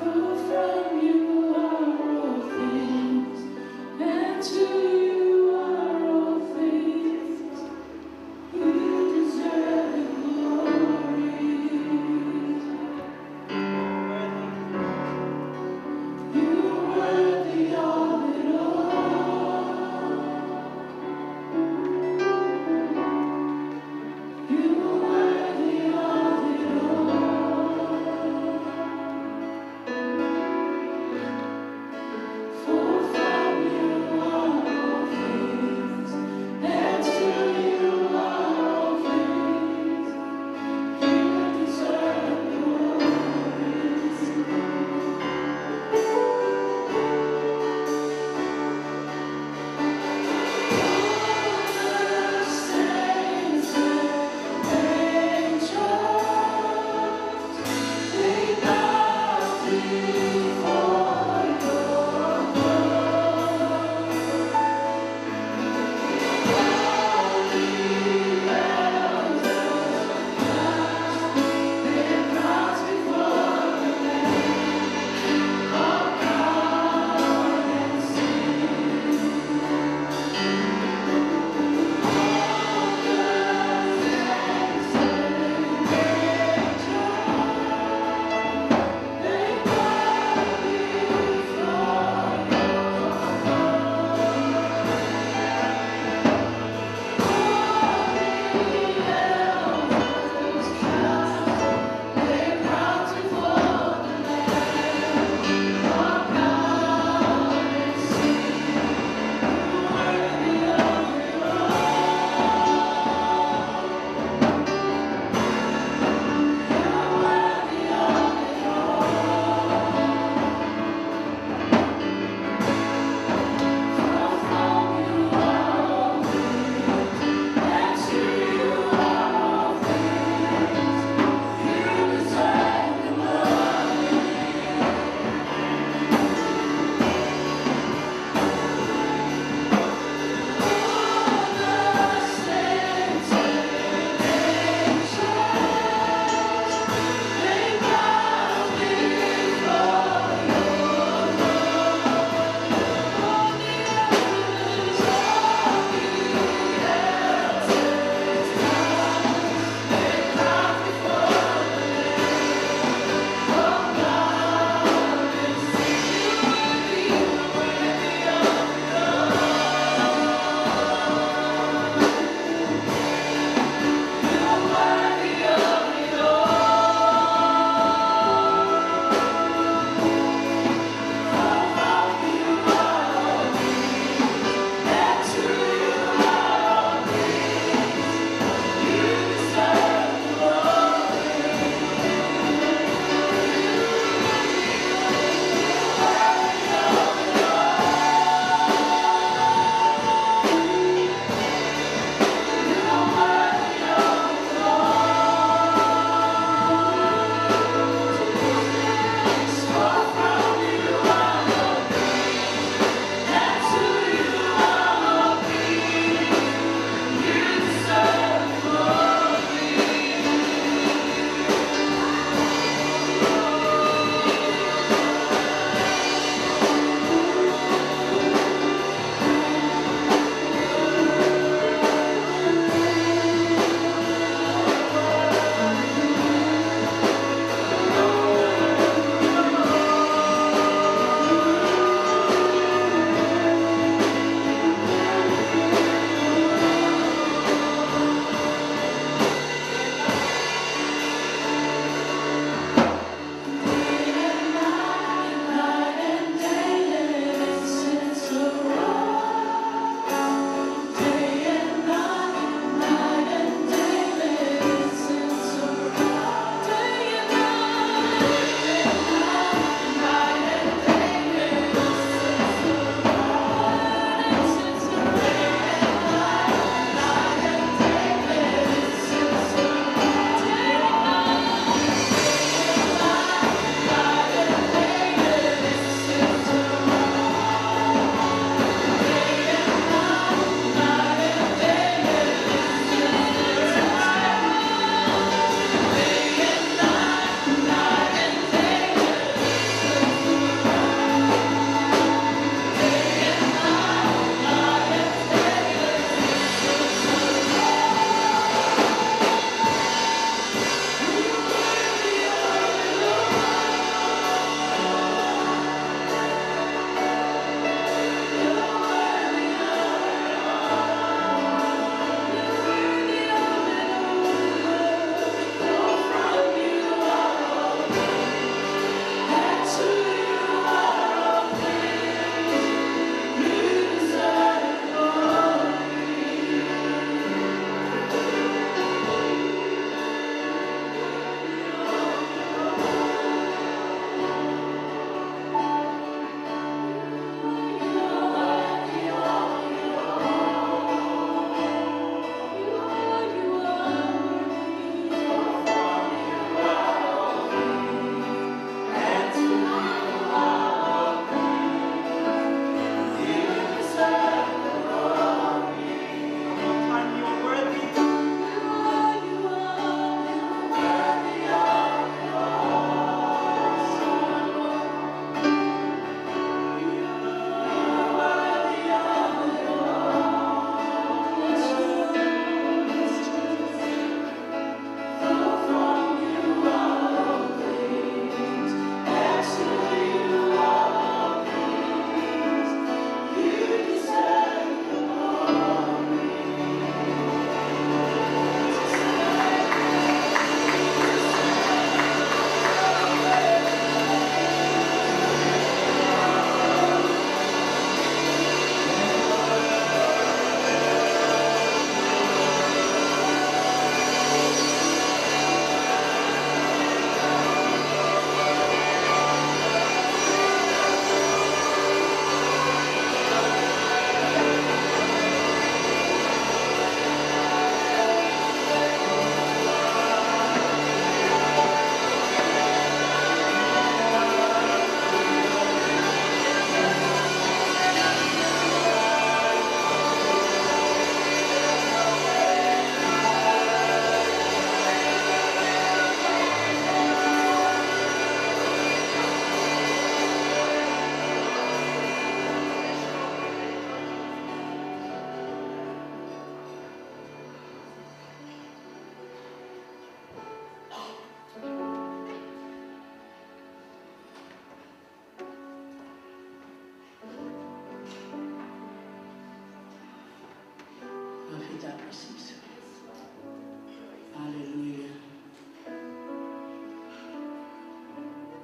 For from you are all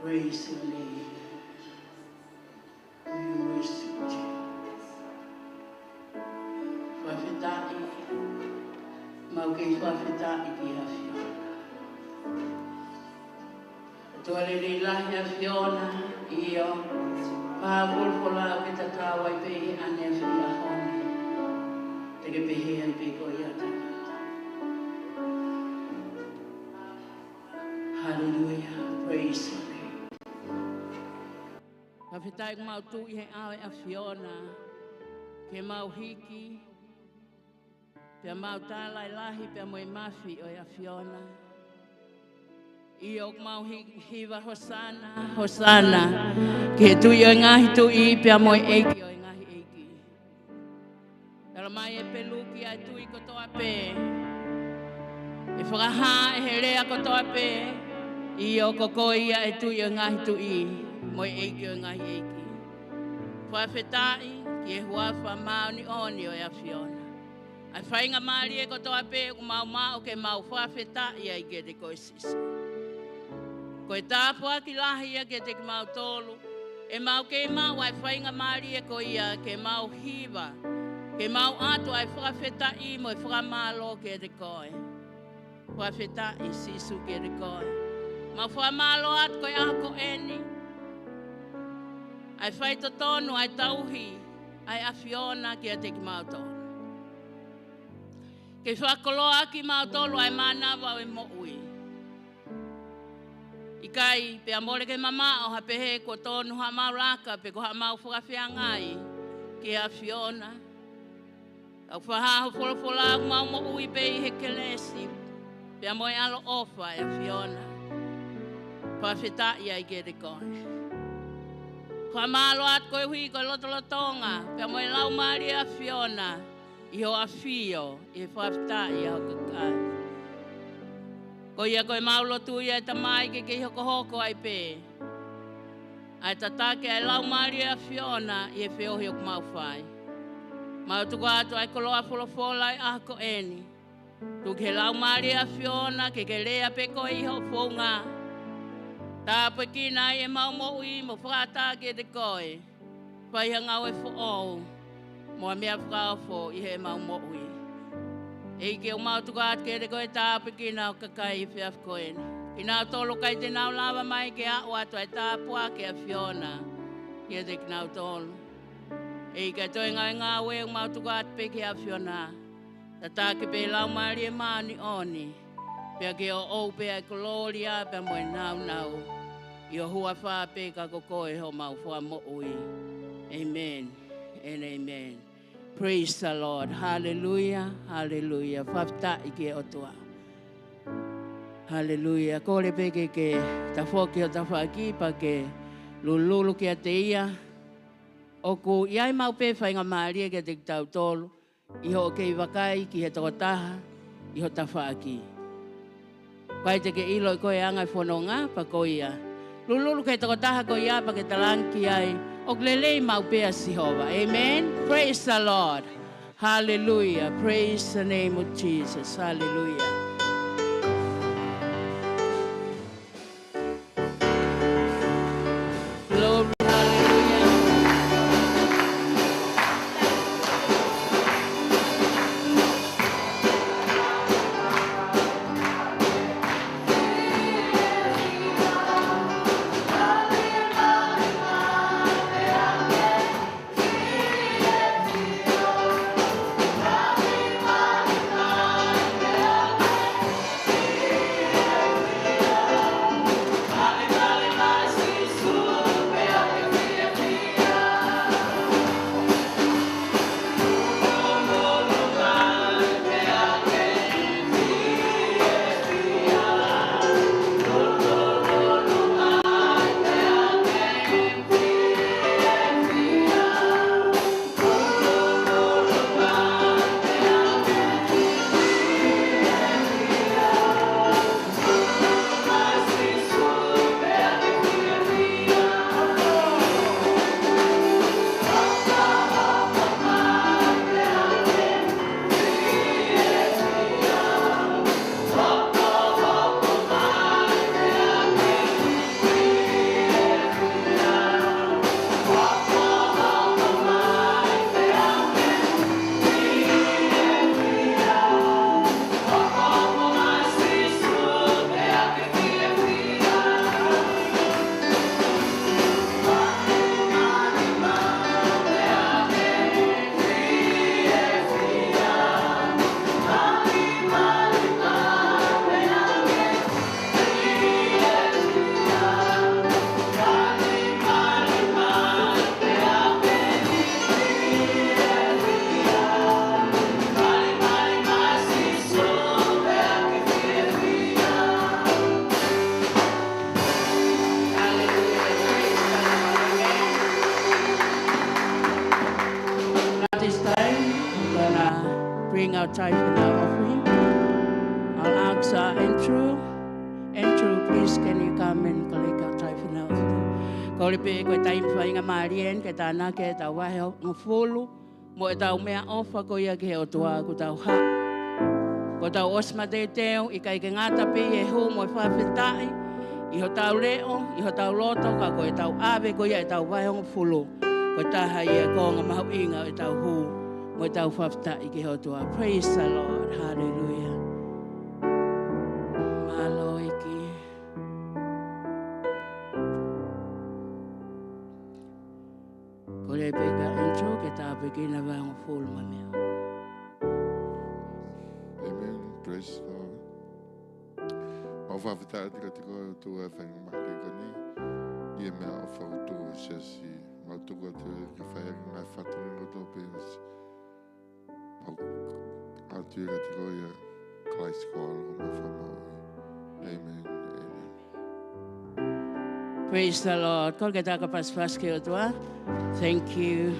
Praise your name. We worship you. Whawhetai, mau kei whawhetai ki a Fiona. Tuale ni lahi a Fiona, iyo, pāwolpola o ke tatau ai pehi ane a whia hone. Te ke pehi ai peko i a tangata. Hallelujah, praise your name. Whawhetai mau tu i he awe a Fiona, ke mau hiki, pia mau tālai lahi pia moe mawhi o a Fiona. I o mau hiwa hosana, hosana, ke he tui o ngahi tu i pia moe eiki o ngahi eiki. Tala mai e peluki ai tui kotoa pe, e whakaha e he rea kotoa pe, i o koko ia e tui o ngahi tu i, moe eiki o ngahi eiki. Whawhetai ki e huafa maoni oni o a Fiona. Ai whainga maari e kotoa pe ku mau mao ke mau whawhetai ai ke te koe siso. Koe tāpua ki lahi ia ke te mau tolu, e mau ke mau ai whainga maari e ko ia ke mau hiwa, ke mau atu ai whawhetai mo e whamalo ke te koe. Whawhetai sisu ke te koe. Mau whamalo atu koe ako eni, ai whaito tonu ai tauhi, ai a Fiona ki a te ki mau tolu. Ke whakoloa ki mau tolu ai manawa e mo'ui. Ikai, pe amore ke mama o hapehe ko tonu ha mau raka, pe ko ha mau whakawhiangai ki a Fiona. Au whahaho wholofola mau mo'ui pe i he kelesi, pe amoe alo ofa e a Fiona. Whawhetai ai ke te koe. Whamalo at koe hui koe lotolotonga, pe amoe lau maari a Fiona, i ho a fio, i he whawhetai au kakai. Ko ia koe maulo tui ai tamai ke kei hoko ai pe. Ai tatake ai lau maari a Fiona, i he whiohi o kumau whai. Mau tuku atu ai koloa wholofola ai ako eni. Tuk he lau maari a Fiona, ke lea pe koe i ho whonga. Tāpue kina i e mau mo'ui mo whakata ke te koe. Whaiha ngau e who'ou. Moa mea whakaofo i he mau mo'ui. E ke o mau tuka at ke te koe tāpue kina o kakai i whiaf koeni. Kina o tolo kai te nau lawa mai ke a o atu ai tāpua ke a Fiona. Ke te kinau tolo. E ke toi ngai ngā we o mau tuka at pe ke a Fiona. Ta tāke pe lau maari e maani oni. Pea ke o ou pe ai koloria pe moe nau nau. I o hua wha pe ka kokoe ho mau wha mo'ui. Amen and amen. Praise the Lord. Hallelujah, hallelujah. Whafta i ke otua. Hallelujah. Kore pe ke ta whoki o ta whaki pa ke lululu ke a te ia. Oku iai mau pe whainga maaria ke te tau tolu. Iho ke i wakai ki he takotaha. Iho ta whaki. Kai te ke ilo i koe angai whanonga pa ko ia. Lululu kei tako taha ko ia pa ke talanki ai. O lelei mau pea Sihova. Amen. Praise the Lord. Hallelujah. Praise the name of Jesus. Hallelujah. Glory. tithe offering. I'll ask Andrew. Andrew, please, can you come and collect our tithe offering? Ko le pe ko tai whainga marien ke tāna ke tau wahe ngofulu mo e tau mea ofa ko ia ke o tua ko tau ha. Ko tau osma te teo i kai ke ngata pe e hu mo e whawhetai i ho tau leo, i ho tau loto ka ko e tau ave ko ia e tau wahe ngofulu ko taha i e konga mahu inga e tau hu mo e tau whawhetai ke o tua. Praise the Lord. Hallelujah. Malo iki. Ko le peka entro ke tā pekina vai ngofulu ma mea. Amen. Praise the Lord. Mau whawhita tika tiko tu e whainga mahake kani. Ie mea o whautu o siasi. Mau tuku atu e ki whainga ngai whatuni no tō pēnas. Mau atu e tiko ia Christ call o ma whamau. Amen. Amen. Praise the Lord. Ko ke taka pas ke o tua. Thank you,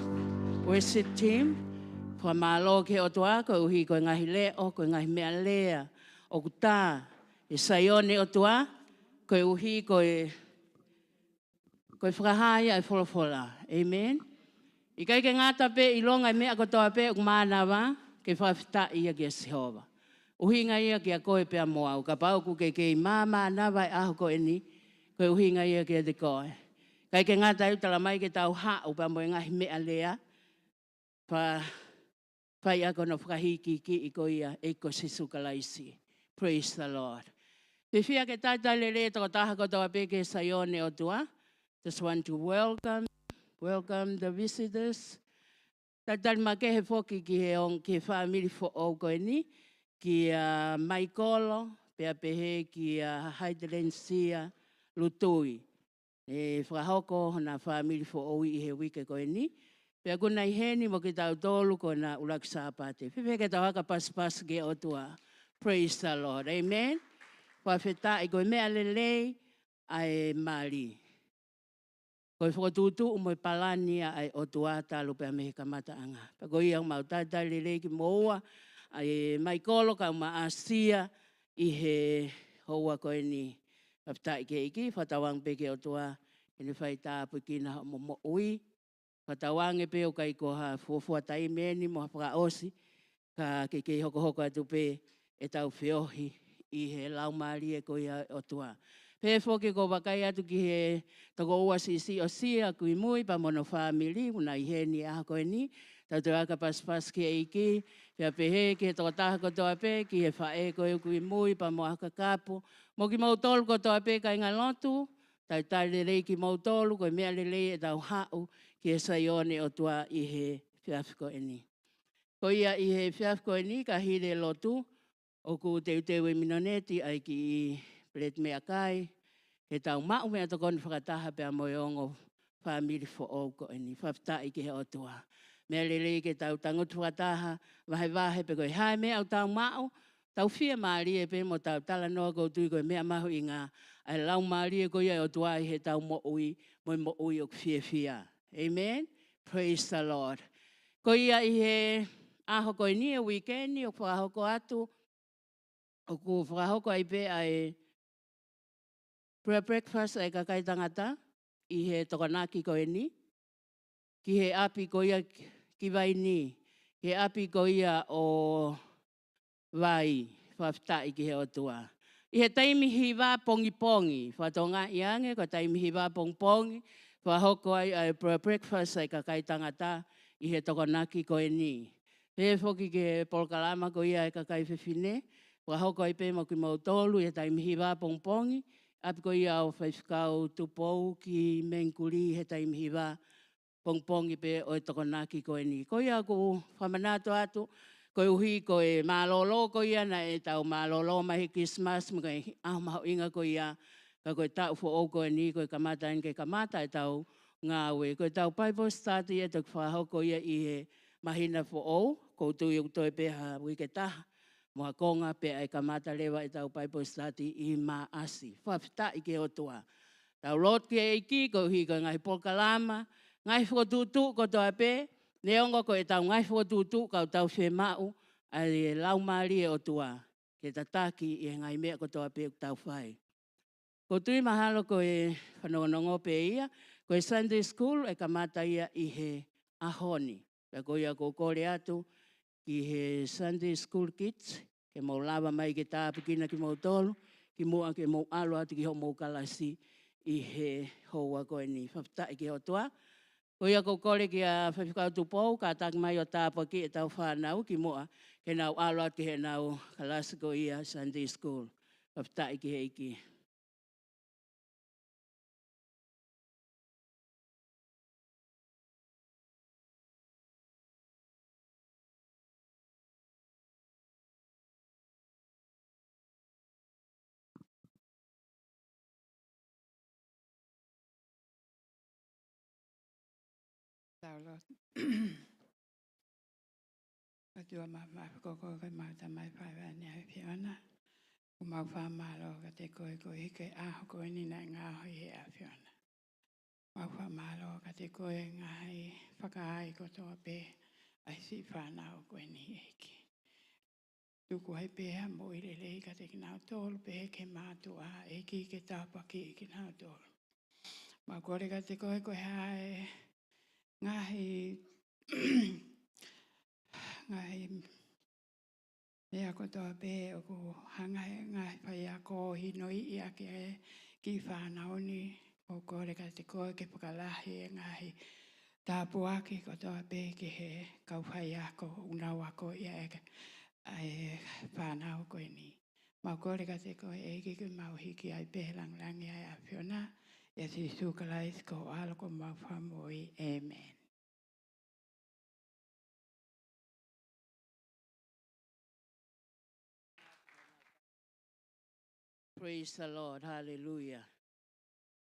worship team. Kwa malo ke o tua, ko uhi ko ngahi leo, ko ngahi mea lea, o kuta, e saione o tua, ko uhi ko whakahaya e wholofola. Amen. I kai ke ngata pe, i longa mea ko toa pe, o mānawa, ke whawhita ia ki a Sihova. Uhi ngai ia ki a koe pe a moa, o ka pau ku ke i māma nawa e aho ko eni, ko uhi ngai ia ki a te koe. Kai ke ngata iu tala mai ke tau hao pa mo ngahi mea lea, pa whai ako no whakahiki ki i ko ia e ko sisu kalaisi. Praise the Lord. Te whia ke taitai le toko taha ko toa peke saione o tua. Just want to welcome the visitors. Taitai make he whoki ki he on ki whaamiri fo o koe ni, ki Maikolo, pea pehe ki Auckland Nz, Lutui. E whakahoko na whaamiri fo o i he wike koe ni. Pea kuna i heni mo ki tau tolu ko na ulak sāpate. Whiwhe ke tau haka pas ke o tua. Praise the Lord. Amen. Whawheta i koe mea lelei ai mali. Koe whakatutu umo i palani ai o tua talu pea mehe kamata anga. Pea koe iang mau taitai lelei ki moua ai Maikolo ka uma asia i he hoa koe ni. Whawheta i ke iki, whatawang peke o tua. Ine whai tāpu ki na mo ui. Whatawange pe o kai ko ha fuafua tai meni mo hapaka osi. Ka ke hoko atu pe e tau whiohi i he laumari e ko ia o tua. Pe whoke ko wakai atu ki he toko ua si o sia kui mui pa mono whamili. Una i he ni aha koe ni. Tau te waka pas ki e iki. Pea pehe ki he toko taha ko toa pe ki he whae koe kui mui pa mo haka kapu. Mo ki mau tolu ko toa pe kai ngā lotu. Tai lelei ki mau tolu koe mea lelei e tau hau. Ki e saione o tua i he whiawhiko e ni. Ko ia i he whiawhiko e ni ka hire lotu o ku teu e minoneti ai ki i Plet mea kai. He tau mau mea to koni whakataha pia moiongo whamiri fo o ko e ni. Whawhtai ki he o tua. Mea lele ke tau tangotu whakataha wahe pe koe hae mea au tau mau. Tau whia maari e pe mo tau tala noa ko tui koe mea mahu i ngā. Ai lau maari e koe o tua i he tau mo ui o whia. Amen. Praise the Lord. Ko ia i he aho koe ni e weekend o whakahoko atu. O ku whakahoko ai pe ai prayer breakfast ai kakai tangata. I he tokanaki koe ni. Ki he api ko ia ki vai ni. Ki he api ko ia o vai. Whawhtai ki he o tua. I he taimi hiwa pongi. Whatonga iange ko taimi hiwa pongi. Wahoko ai breakfast ai kakai tangata i he tokonaki koe ni. He whoki ke polkalama ko ia ai kakai whiwhine. Wahoko ai pe mo ki mau tolu i he taimi hiwa pongpongi. Api ko ia au whaiwhikau tupou ki menkuri he taimi hiwa pongpongi pe o e tokonaki koe ni. Ko ia ku whamanato atu. Koe uhi koe malolo ko ia na e tau malolo mahi Christmas. Mga aho maho inga ko ia. Ka koe tau fo o koe ni, koe kamata en ke kamata e tau ngāwe. Koe tau Bible study e tuk whahoko ia i he mahina fo o. Ko tui u toi peha wike taha. Moha konga pe ai kamata lewa e tau Bible study i maasi. Whawhita i ke o tua. Tau lot ke eiki, ko hi koe ngahi polkalama. Ngahi whotutu ko toa pe. Neongo ko e tau ngahi whotutu kau tau whemau. ai lau mari e o tua, ke tataki i ngai mea ko toa pe tau whai. Ko tui mahalo ko e whanongonongo pe ia, ko e Sunday School e kamata ia i he ahoni. Pea ko ia ko kore atu ki he Sunday School Kids, ke mau lava mai ke tāpukina ki mau tolu, ki mua ke mau alo atu ki ho mau kalasi i he hoa koe ni whaptai ki ho toa. Ko ia ko kore ki a whawhikau tupou, ka taki mai o tāpaki e tau whanau ki mua, ke nau alo atu he nau kalasi ko ia Sunday School. Whaptai ki he iki. Taulo. Atua mama koko kai mata mai pai vani ai Fiona. Umau wha malo ka te koe koe hike aho koe ni na ngā hoi he a Fiona. Mau wha malo ka te koe ngā hei whakaai ko toa pē ai si whanau koe ni eiki. Tuku hei pēha mo i lelei ka te kinau tōlu pē ke mātua eiki ke tāpaki i kinau tōlu. Mau kore ka te koe koe hae ngā hei Ea ko toa pē o ko hangai ngai whai a ko hinoi i ake e ki whanau ni o kore ka te koe ke whakalahi e ngai tāpuaki ko toa pē ki he kau whai a ko unau a ko i e whanau koe ni. Mau kore ka te koe e ki mau hiki ai pē langlangi ai a Fiona e si sukalais ko alo ko mau whamoi. Amen. Praise the Lord, hallelujah.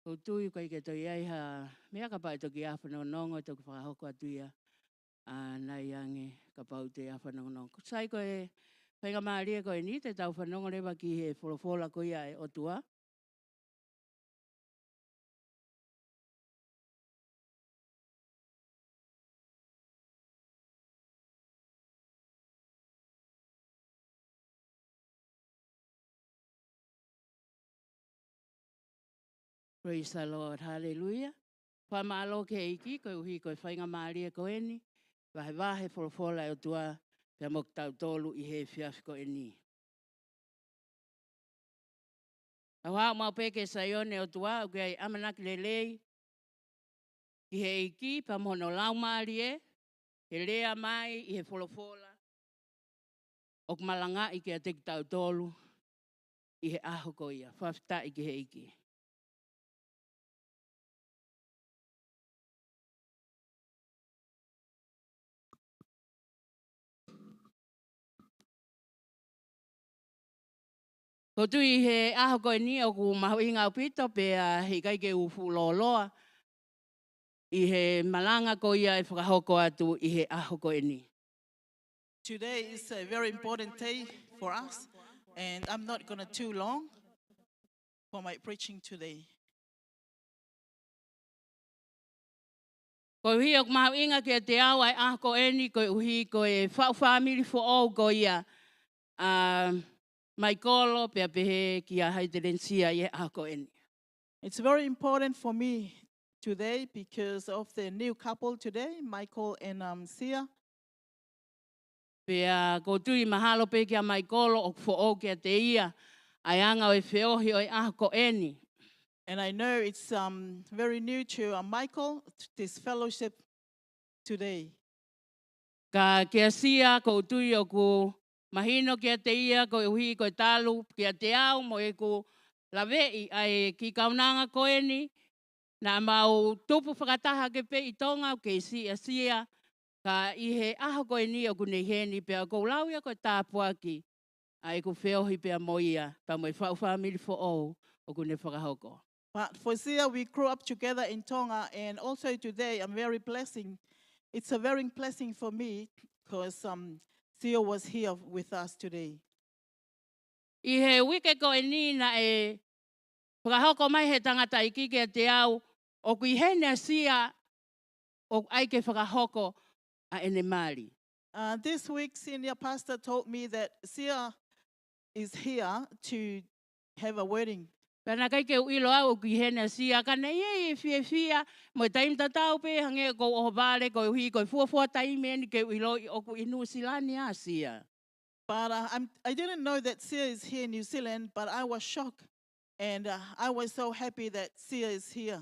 Ko tui koe ke toi ai ha, mea ka pai toki a whanongongo toki whakahoko atu ia nai ange ka pau te a whanongongo. Ko sai koe whainga maaria koe ni te tau whanongo rewa ki he wholofola koe ia e otua. Praise the Lord, hallelujah. Whamalo ke iki, koe uhi koe whainga maaria koe ni, wahe wahe wholofola e otua, pia mok tau tolu i he whiawhi koe ni. Awa mau peke saione otua, uke ai amanaki lelei, i he iki, pa mono lau maarie, he lea mai i he wholofola, ok malanga i ke a teki tau tolu, i he aho ko ia, whawhita i ke he iki. Ko tui he aho koe ni o ku mahu i ngau pito pe he kai ke ufu loloa i he malanga ko ia e whakahoko atu i he aho koe ni. Today is a very important day for us, and I'm not going to too long for my preaching today. Ko hui o mahu inga ke te au ai aho koe ni ko uhi ko e whau whamiri fo au ko ia mai kolo pe a pehe ki a haiterensia i he aho koe ni. It's very important for me today because of the new couple today, Michael and Sia. Pea ko tui mahalo pe ki a mai kolo o fo au ke te ia ai anga o e whiohi o e aho koe ni. And I know it's very new to Michael, this fellowship today. Ka kia sia ko tui o ku mahino kia te ia ko uhi ko talu kia te au mo e ku lawei ai ki kaunanga koe ni na mau tupu whakataha ke pe i tonga o ke sia ka i he aho koe ni o ku nei heni pea ko lau ia ko tāpuaki ai ku whiohi pea mo ia pa mo i whau whamiri fo o ku ne whakahoko. But for Sia, we grew up together in Tonga, and also today I'm very blessing. It's a very blessing for me because Sia was here with us today. I he wike koe ni na e whakahoko mai he tangata i kike te au o kui hene sia o ai ke whakahoko a ene Māori. This week, senior pastor told me that Sia is here to have a wedding. Pena kai ke uilo au ki hena sia ka nei e fia mo taim tatau pe hange ko o vale ko hui ko fua taim ni ke uilo o ku inu silani a sia. But I didn't know that Sia is here in New Zealand, but I was shocked. And I was so happy that Sia is here.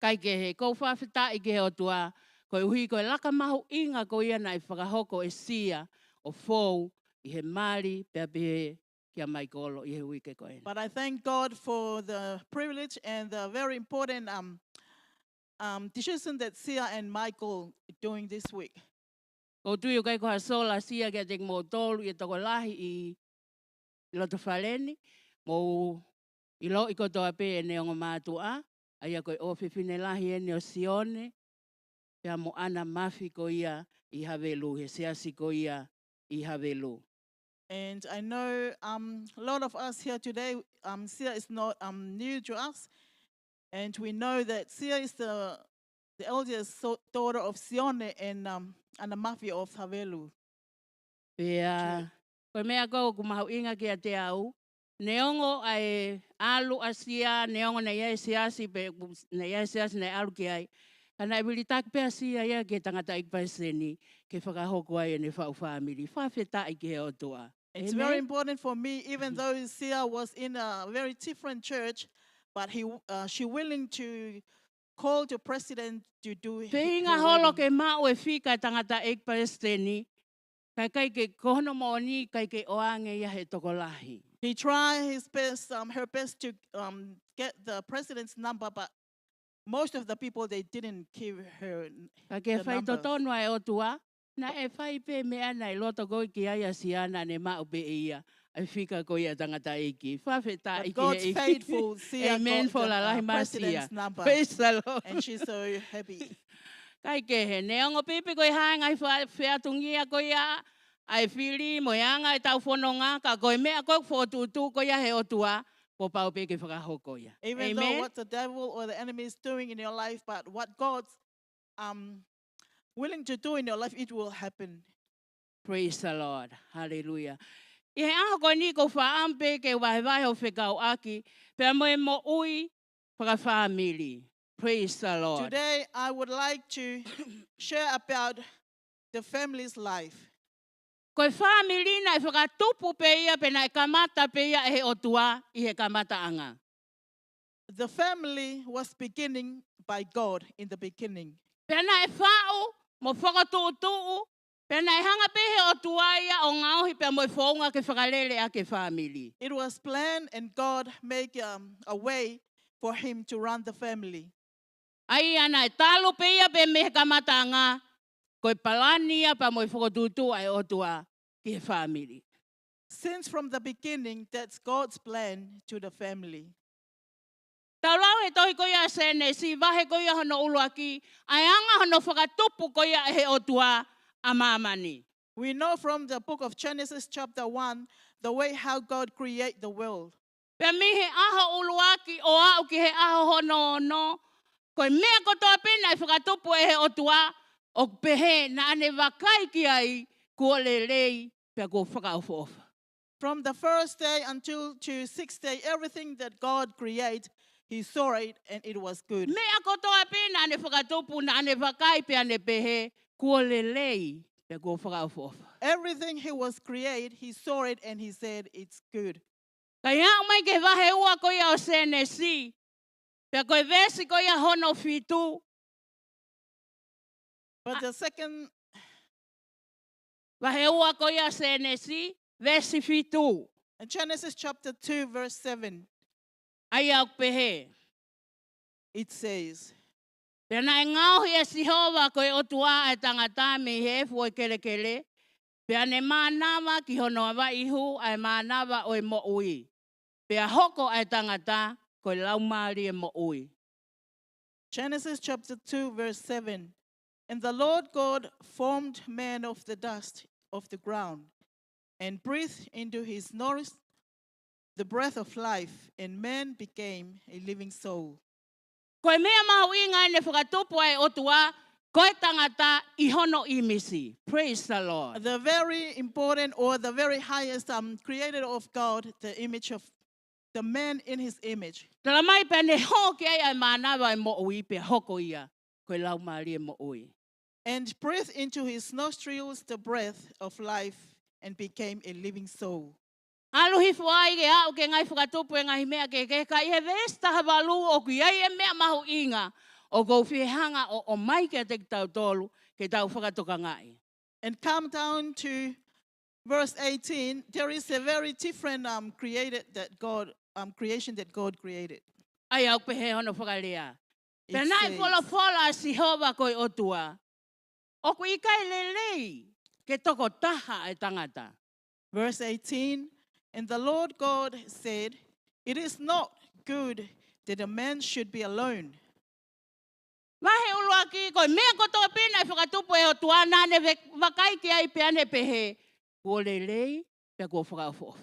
Kai ke he ko whawhita i ke o tua ko hui ko laka mahu inga ko ia nai whakahoko e sia o fou I he mari pe pe kia mai kolo I he hui ke koe. But I thank God for the privilege and the very important decision that Sia and Michael are doing this week. Ko tui o kai ko ha sola sia ke te mo tolu I toko lahi I loto whaleni mo I lo I kotoa pe e neongo mātua aia koe o whiwhine lahi e neo sione pia mo ana mafi ko ia I havelu he seasi ko ia I havelu. And I know a lot of us here today, Sia is not new to us. And we know that Sia is the eldest daughter of Sione and the mafia of Havelu. Pea, koe mea kou kumahu inga kia te au. Neongo ai alu asia, neongo na iai seasi, na iai seasi na alu ki ai. Kana ibili tak pea sia ia ke tangata ikpaiseni, ke whakahoko ai ne whau whamiri. Whawheta I ke o toa. It's very important for me, even though Sia was in a very different church, but she willing to call the president to do her Peinga holo ke wedding. mau e whika tangata ikpaiseni, kai ke kohono moni, kai ke oange ia he tokolahi. He tried his best, her best to get the president's number, but most of the people, they didn't give her Ka ke the whai numbers. totono ai o tua, na e whai pe mea nei loto koi ki aia siana ne mau pe ia, ai whika ko ia tangata iki. Whawheta But iki God's he iki. faithful, Sia Amen got for la lahi the masia. president's number, Praise the Lord. and she's so happy. Kai ke he neongo pipi koi hanga I wheatungia ko ia, ai whiri mo ianga I tau whanonga, ka koi mea koi whotutu ko ia he o tua, ko pau pe ke whakahoko ia. Even though Amen. what the devil or the enemy is doing in your life, but what God's willing to do in your life, it will happen. Praise the Lord. Hallelujah. I he aho koe ni ko whaampe ke wahewahe o whekau aki, pia moe mo ui whakawhamiri. Praise the Lord. Today, I would like to share about the family's life. Koe whamiri na I whakatupu pe ia pe na I kamata pe ia e he otua I he kamata anga. The family was beginning by God in the beginning. Pia na e whao mo whakatuutuu, pia na e hanga pe he otua ia o ngauhi pia moe whaunga ke whakalele a ke whamiri. It was planned and God make a way for him to run the family. Ai ana e talo pe ia pe me he kamata anga, koe palani ia pa moe whakatuutuu ai otua ki he whamiri. Since from the beginning, that's God's plan to the family. Taurau he tohi koia sene, si vahe koia hono uluaki, ai anga hono whakatupu koia he otua a mamani. We know from the book of Genesis chapter 1, the way how God create the world. Pea mi he aho uluaki o au ki he aho hono no, koe mea kotoa pena e whakatupu e he otua, o pehe na ane wakai ki ai, kua lelei, pea kua whakaofofa. From the first day until to sixth day, everything that God create, he saw it and it was good. Mea kotoa pena ane whakatupu na ane wakai pe ane pehe, kua lelei, pea kua whakaofofa. Everything he was create, he saw it and he said it's good. Kai hao mai ke wahe ua koia o sene si, pea koe vesi koia hono fitu, But the second, wahe ua koia sene si, vesi fitu. in Genesis chapter 2, verse 7, Ai au pehe. it says, Pea na e ngauhi e sihova koe otua e tangata me he fu e kele kele, pea ne mānawa ki hono awa ihu ai mānawa o e mo ui. Pea hoko e tangata koe laumari e mo ui. Genesis chapter 2, verse 7, and the Lord God formed man of the dust of the ground and breathed into his nostrils the breath of life, and man became a living soul. Koe mea mahu inga ne whakatupu ai otua, koe tangata I hono imisi. Praise the Lord. The very important or the very highest created of God, the image of the man in his image. Tala mai pene hoki ai manawa mo ui pe hoko ia. Koe lau maria mo ui. And breathed into his nostrils the breath of life and became a living soul. Alu hifu ai ke au ke ngai whakatupu e ngai mea ke ka I he vesta hawalu o ki ai e mea mahu inga o kou whihanga o mai ke te tau tolu ke tau whakatoka ngai. And come down to verse 18, there is a very different creation that God created. Ai au pehe hono whakalea. It Penai says- whala si hova koi otua. O ku ikai lelei ke toko taha e tangata. Verse 18, and the Lord God said, it is not good that a man should be alone. Mahe ulua ki koi mea kotoa pina I whakatupu e otua nane wakai ki ai peane pehe. Kua lelei pe kua whakaofofa.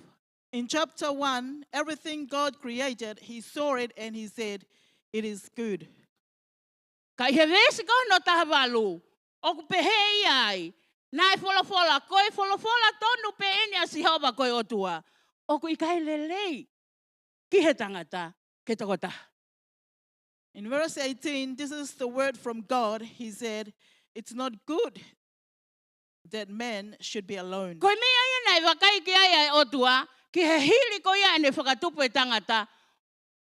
In chapter 1, everything God created, he saw it and he said, it is good. Ka I he vesi ko no taha walu. O ku pehe ai. Nai whola koi whola tonu pe ene a si hova koi otua. O ku ikai lelei. Ki he tangata ke toko taha. In verse 18, this is the word from God. He said, it's not good that man should be alone. Koe mea ia nei wakai ki ai otua, ki he hili ko ia ene whakatupu e tangata,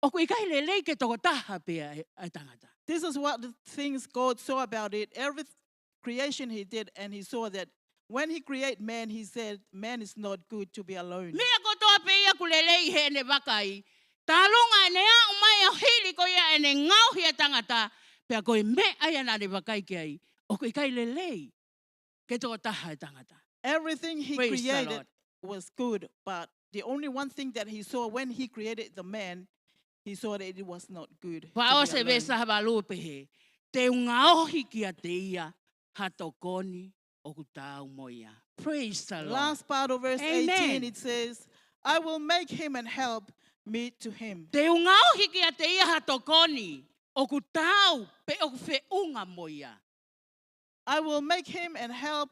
o ku ikai lelei ke toko taha pia e tangata. This is what the things God saw about it. Every creation he did, and he saw that when he created man, he said, man is not good to be alone. Mea kotoa pe ia ku lelei he ene wakai, talonga ene a umai o hili ko ia ene ngauhi e tangata, pia koe mea ia nane wakai ki ai, o ku ikai lelei ke toko taha e tangata. Everything he Praise the created Lord. was good, but the only one thing that he saw when he created the man, he saw that it was not good. to Wa o be se alone. vesa hawalu pehe, te ungaohi ki a te ia, hatokoni o ku tau mo ia. Praise the Lord. Last part of verse Amen. 18, it says, I will make him and help meet to him. Te ungaohi ki a te ia hatokoni o ku tau pe o ku whiunga mo ia. I will make him and help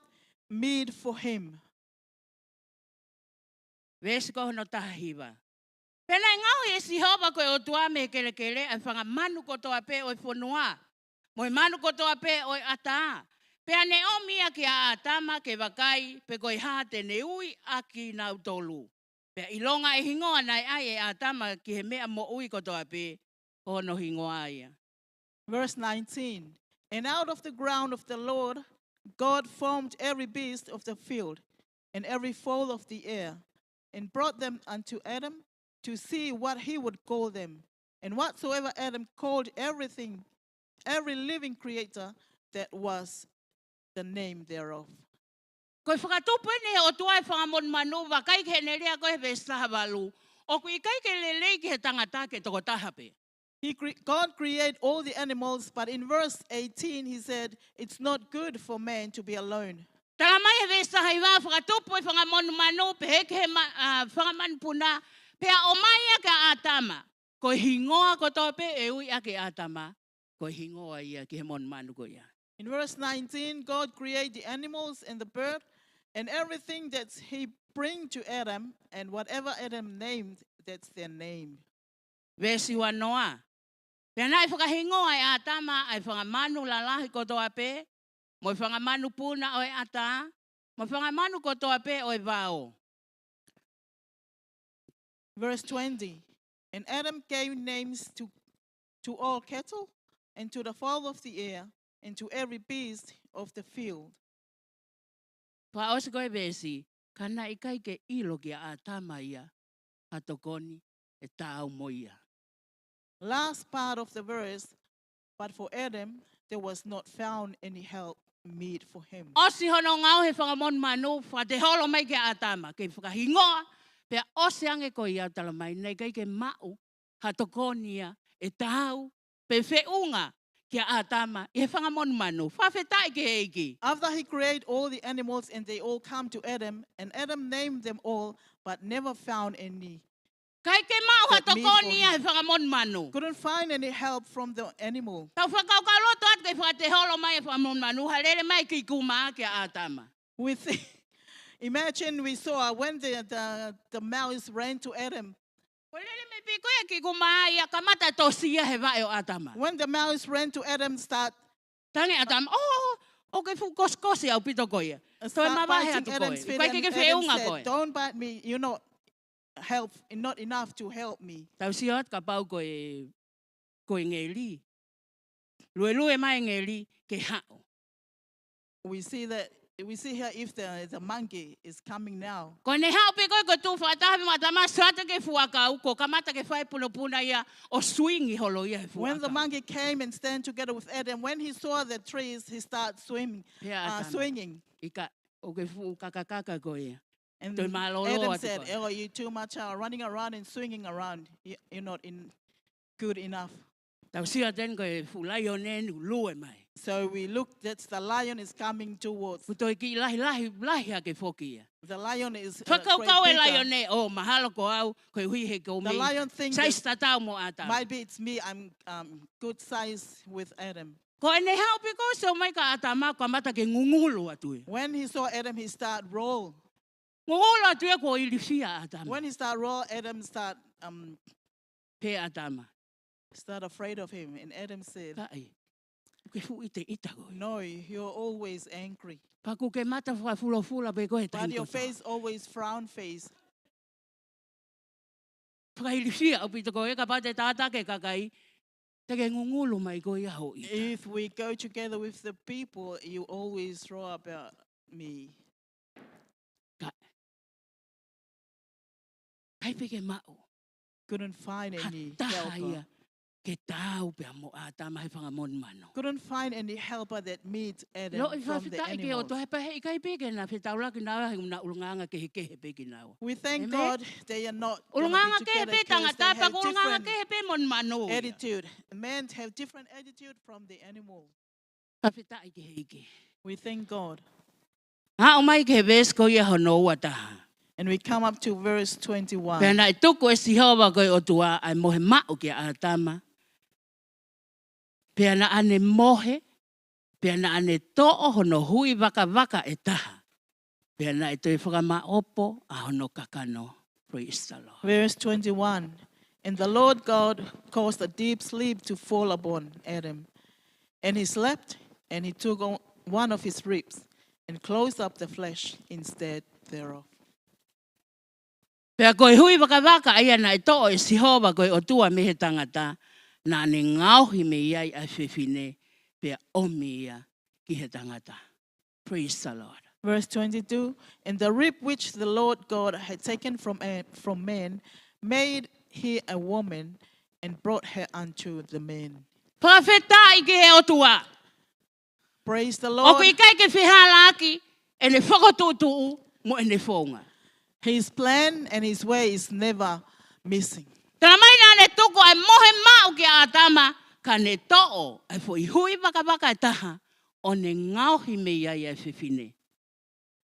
meet for him. Vesi ko hono taha hiwa. Pena ngau e si hova koe o tua me kele kele ai whanga manu kotoa pe o whanua. Moi manu kotoa pe o ata. Pea ne o mia ki a atama ke wakai pe koe haa te ne ui a ki nau tolu. Pea ilonga e hingoa nai ai e atama ki he mea mo ui kotoa pe hono hingoa ia. Verse 19, and out of the ground of the Lord, God formed every beast of the field and every fowl of the air, and brought them unto Adam to see what he would call them. And whatsoever Adam called everything, every living creature, that was the name thereof. Koe whakatupu ne o tua e whangamon manu wakai ke ne rea koe vesta hawalu. O kui kai ke lelei ki he tangata ke toko taha pe. God created all the animals, but in verse 18 he said, it's not good for man to be alone. Tala mai he vesta haiwa whakatupu e whangamon manu pe heke he whangaman puna. Pea o mai a ka atama. Ko hingoa ko tō pe e ui a ke atama. Ko hingoa ia ki he mon manu ko ia. In verse 19, God created the animals and the bird and everything that he bring to Adam, and whatever Adam named, that's their name. Vesi wanoa. Pea nai whakahingoa e atama ai whangamanu lalahi ko tō pe. Moi whangamanu puna o e ata. Moi whangamanu ko tō pe o e vao. Verse 20, and Adam gave names to all cattle and to the fowl of the air and to every beast of the field. Pa o se koe vesi. Kana ikai ke ilo ki a atama ia. Hatokoni e tau mo ia. Last part of the verse, but for Adam there was not found any help meet for him. Osi hono ngau he whangamon manu, whate holo mai ke atama, ke whakahingoa, pea osi ange ko ia tala mai, nei kai ke mau, hatokonia, e tau, pe whiunga ki atama, i he whangamon manu, whawhetai ke eiki. After he created all the animals and they all come to Adam, and Adam named them all, but never found any Kai ke mau that ha meat toko for ni ai him. whakamon manu. Couldn't find any help from the animal. Tau whakaukaloto at kei whate holo mai e whamon manu. Halere mai ki kuma ke atama. We think, imagine we saw when the mouse ran to Adam. Halere me piko e ki kuma ia kamata tosia he vai o atama. When the mouse ran to Adam, Tangi atama, okay fu kosi au pito koia. Toi start mawahe biting atu Adam's koe. feet, Kai and ke Adam whiunga said, koe. don't bite me, you're not enough to help me. Tau siot ka pau koe ngeli. Lue mai ngeli ke hao. We see here if the monkey is coming now. Ko ne hao pe koe ko tu whatahawi matama sata ke fuakau ko kamata ke whai puna ia o swingi holo ia he When the fuakau. monkey came and stand together with Adam, when he saw the trees, he started swinging. Ika o ke fu kakakaka koe. And Toi malolo Adam atu said, koe. oh, you too much running around and swinging around. You're not good enough. Tau sia ten koe fu laionen lue mai. So we looked, that's the lion is coming towards. Futoi ki lahi a ke foki ia. The lion is Whakau great kau e bigger. laione, mahalo ko au, koe hui he ko The mi. lion thinks Sais tatau mo ata. might be it's me, I'm good size with Adam. Ko ene hao pe ko so mai ka ata ma ko mata ke ngungulu atu e. When he saw Adam, he started roll. Ngungulu atu e ko ilifia ata ma. When he started roll, Adam Pe ata ma. start afraid of him. And Adam said, Kai. Ke fu ite ita ko. no, you're always angry. Paku ke mata fula pe ko he But tahi your ko. face always frown face. Paka ilifia au pito ko e ka pate tata ke kakai. Te ke ngungulu mai ko ia ho ita. If we go together with the people, you always throw about me. Kai pe ke mao. Couldn't find any Taha helper. ia. Ke tau pe mo ata mai whangamon mano. Couldn't find any helper that meets Adam Lo i from the whawhita ke o animals. to hepa hei kai peke na whitaula ki nawa hei na ulunganga ke heke hepe ki nawa. We thank Amen. God they are not going to Ulunganga be ke together hepe because they tangata pa have ulunganga different ke hepe mon mano. attitude. Men have different attitude from the animal. Whawhita ke heike. We thank God. Ha o mai ke ves ko ia hono wataha. And we come up to verse 21. Pena i tuku e sihowa koe o tua ai mohe mao ki a atama. Pena ane mohe, pena ane to'o hono hui waka e taha. Pena e toi whakama opo a hono kakano. Praise the Lord. Verse 21. And the Lord God caused a deep sleep to fall upon Adam. And he slept, and he took one of his ribs and closed up the flesh instead thereof. Pea koe hui waka aia na e to'o e sihowa koe o tua mehe tangata na ne ngauhi me iai a whiwhine pea omi ia ki he tangata. Praise the Lord. Verse 22. And the rib which the Lord God had taken from man made he a woman and brought her unto the man. Pawheta i ke he o tua. Praise the O Lord. kui kai ke whihalaki e ne whakotutu mo e ne whonga. His plan and his way is never missing. Tana mai nā ne tuku ai mohe mau ki a atama ka ne to'o ai fo i hui waka e taha o ne ngauhi me iai a whiwhine.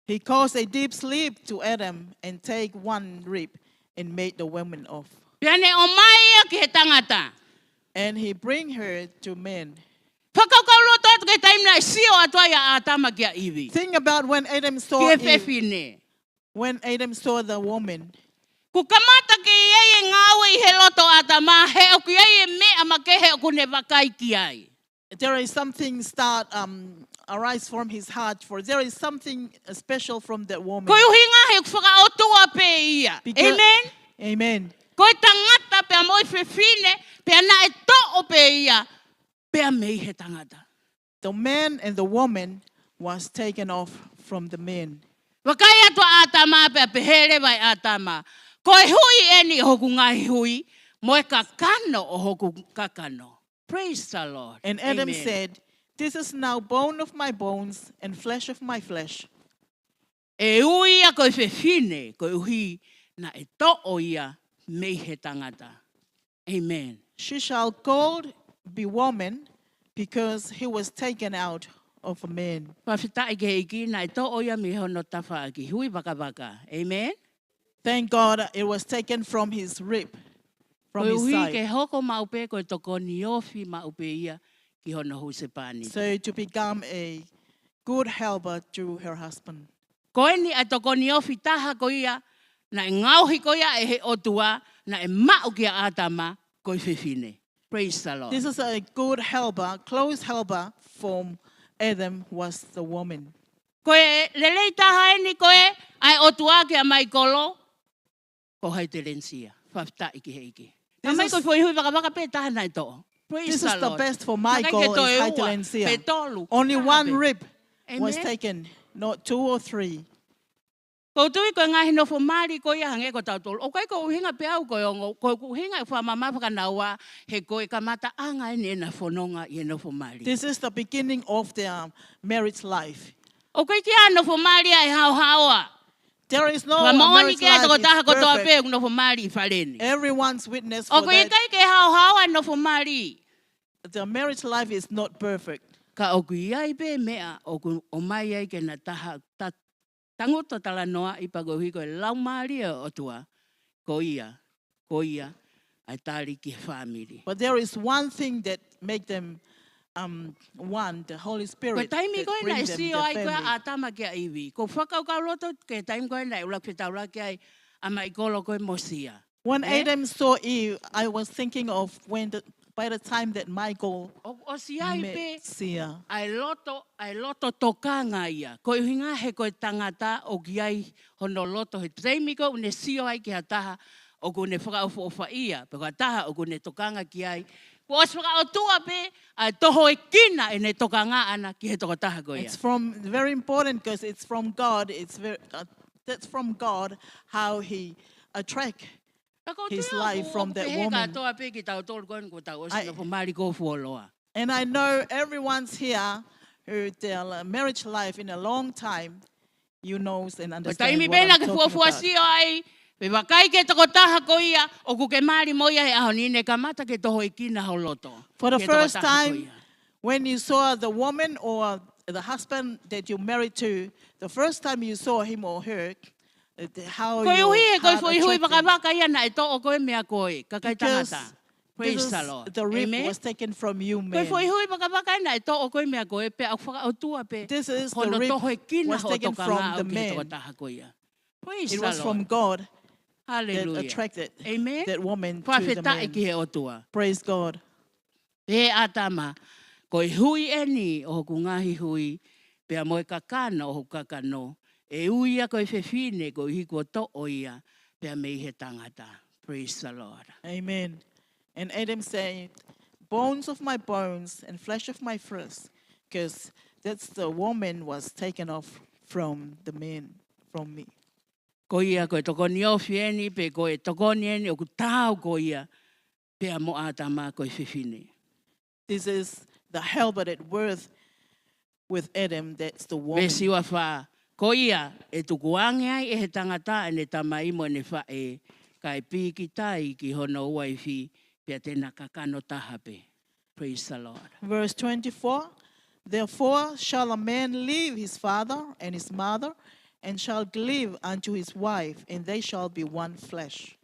He caused a deep sleep to Adam and take one rib and made the woman of. Pea ne o mai ia ki he tangata. And he bring her to men. Whakaukauloto atu ke taimna e sio atua ia a atama ki a iwi. Think about when Adam saw Ki he Eve, whiwhine. when Adam saw the woman. Ku kamata ke iei e ngāwe i he loto atama, he o ki iei e mea ma ke he o ku ne wakai ki ai. There is something arise from his heart, for there is something special from that woman. Koe uhi ngā he whakaotua pe ia. Because- Amen? Amen. Koe tangata pea moi whiwhine, pea na e to'o pe ia, pea mei he tangata. The man and the woman was taken off from the man. Wakai atua atama pea pehere vai atama. Koe hui eni o hoku ngai hui, moe kakano o hoku kakano. Praise the Lord. And Adam Amen. said, this is now bone of my bones and flesh of my flesh. E ui a koe whiwhine, koe uhi na e to'o ia mei he tangata. Amen. She shall called be woman because he was taken out of a man. Pawhita i ke iki na e to'o ia me hono tawha ki hui waka. Amen. Thank God it was taken from his rib, from Koe his uhi ke side. hoko maupe koe toko ni ofi maupe ia ki hono huse pani. So to become a good helper to her husband. Koe ni a toko ni ofi taha ko ia, na e ngauhi ko ia e he otua, na e mau ki a atama koe whiwhine. Praise the Lord. This is a good helper, close helper from Adam was the woman. Koe lelei taha e ni koe, ai otua ki a mai kolo, ko hai te rensia, whafta iki he iki. A mai koe fwoi hui waka pe taha nai to. Praise This the is the Lord. best for Michael is Pe Haitalencia. tolu. Only taha one pe. rib was Amen. taken, not 2 or 3. Ko tui ko ngahi no fo mari ko ia hange ko tau tolu. O kai ko uhinga pe au ko ongo, ko uhinga fa mama ka naua he ko ka mata anga ni na fononga i no fo mari. This is the beginning of their marriage life. O kai kia no fo mari ai hau haua. There is no Ka maoni marriage ke to ko life taha is ko to perfect. pe no fo mari i faleni. Everyone's witness O for kai that. kai ke hau haua no fo mari. The marriage life is not perfect. Ka o kui ai pe mea o mai ai ke na taha tangoto tala noa i pagohi ko lau mari o tua. Ko ia ai tari ki family. But there is one thing that make them one, the Holy Ko Spirit taimi that ko na bring them isi the o ai ko family. atama ke iwi. Ko whakau ka loto ke taimi ko na ula pitaula ke ai a mai kolo ko mosia. When Eh? Adam saw Eve, I was thinking of by the time that Michael O si ai pe met Sia. ai loto tokanga ia. Ko hinga he ko tangata o ki ai hono loto he taimi ko ne sio ai ki ataha o ko ne whaka o ia. Pe ko ataha o ko ne tokanga ki ai. Ko os whaka o tua pe ai toho e kina e ne tokanga ana ki he toko taha ko ia. It's from very important because it's from God. It's very that's from God how He attract his life from that woman. And I know everyone's here who their marriage life in a long time, you knows and understand what I'm talking about. Pe wakai ke toko taha ko ia, o ku ke mari mo ia he aho ni ne kamata ke toho i kina ho loto. For the Ke toko first taha ko time, ia. when you saw the woman or the husband that you married to, the first time you saw him or her, how Ko your hui e ko heart foi hui attracted. waka ia na e to o ko mea koi, kakai Because tangata. this Praise is, the Lord. the rib Amen. was taken from you, Ko man. foi hui waka na e to o ko mea koi pe au whaka o tua pe. This is the Hono rib toho e kina was ho taken toka from ngā the au ki he toko man. taha ko ia. Praise It the was from Lord. God that Hallelujah. attracted Amen. that woman to the Whawheta e man. ki he o tua. Praise God. He atama, ko i hui e ni o ku ngahi hui, pea mo e kakana o kakano, e uia ko i whewhine ko i hiko to o ia, pea me i he tangata. Praise the Lord. Amen. And Adam said, bones of my bones and flesh of my flesh, because that's the woman was taken off from the man, from me. Ko ia ko e toko ni o whieni, pe ko e toko ni eni o ku tāu ko ia, pea mo atama ko i whewhine. This is the helper that worth with Adam, that's the Me woman. siwa wha, ko ia e tuku ange ai e he tangata e ne tamai mo ne wha e, ka e piki tai ki hono ua i whi, pea tēnā kakano tahape. Praise the Lord. Verse 24, therefore shall a man leave his father and his mother, and shall cleave unto his wife, and they shall be one flesh.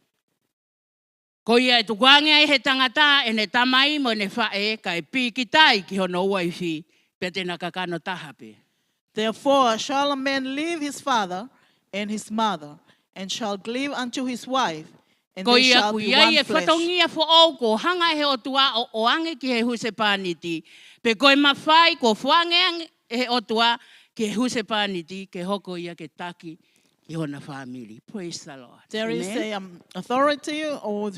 Ko ia e tuku ange ai he tangata e ne tamai mo ne wha e, ka e piki tai ki hono ua i whi, pea tēnā kakano tahape. Therefore shall a man leave his father and his mother, and shall cleave unto his wife, and Ko they ia shall ku be ia one e flesh. whatongia fo au ko hanga he o tua o ange ki he huse pāniti. Pe koe mawhai ko whange he o tua ki he huse pāniti ke hoko ia ke taki ki hona family. Praise the Lord. There is Amen. a authority or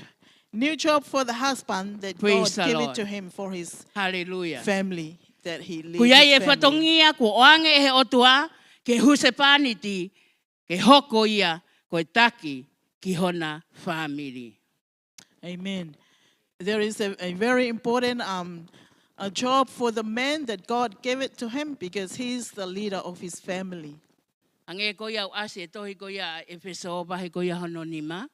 new job for the husband that Praise God the gave Lord. it to him for his Hallelujah. family, that he Ku leads ia his e family. whatongia ko ange he o tua ke huse pāniti ke hoko ia ko taki ki hona family. Amen. There is a very important a job for the man that God gave it to him because he's the leader of his family. Ange ko ia o ase e tohi ko ia e wheso wahe ko ia hono nima.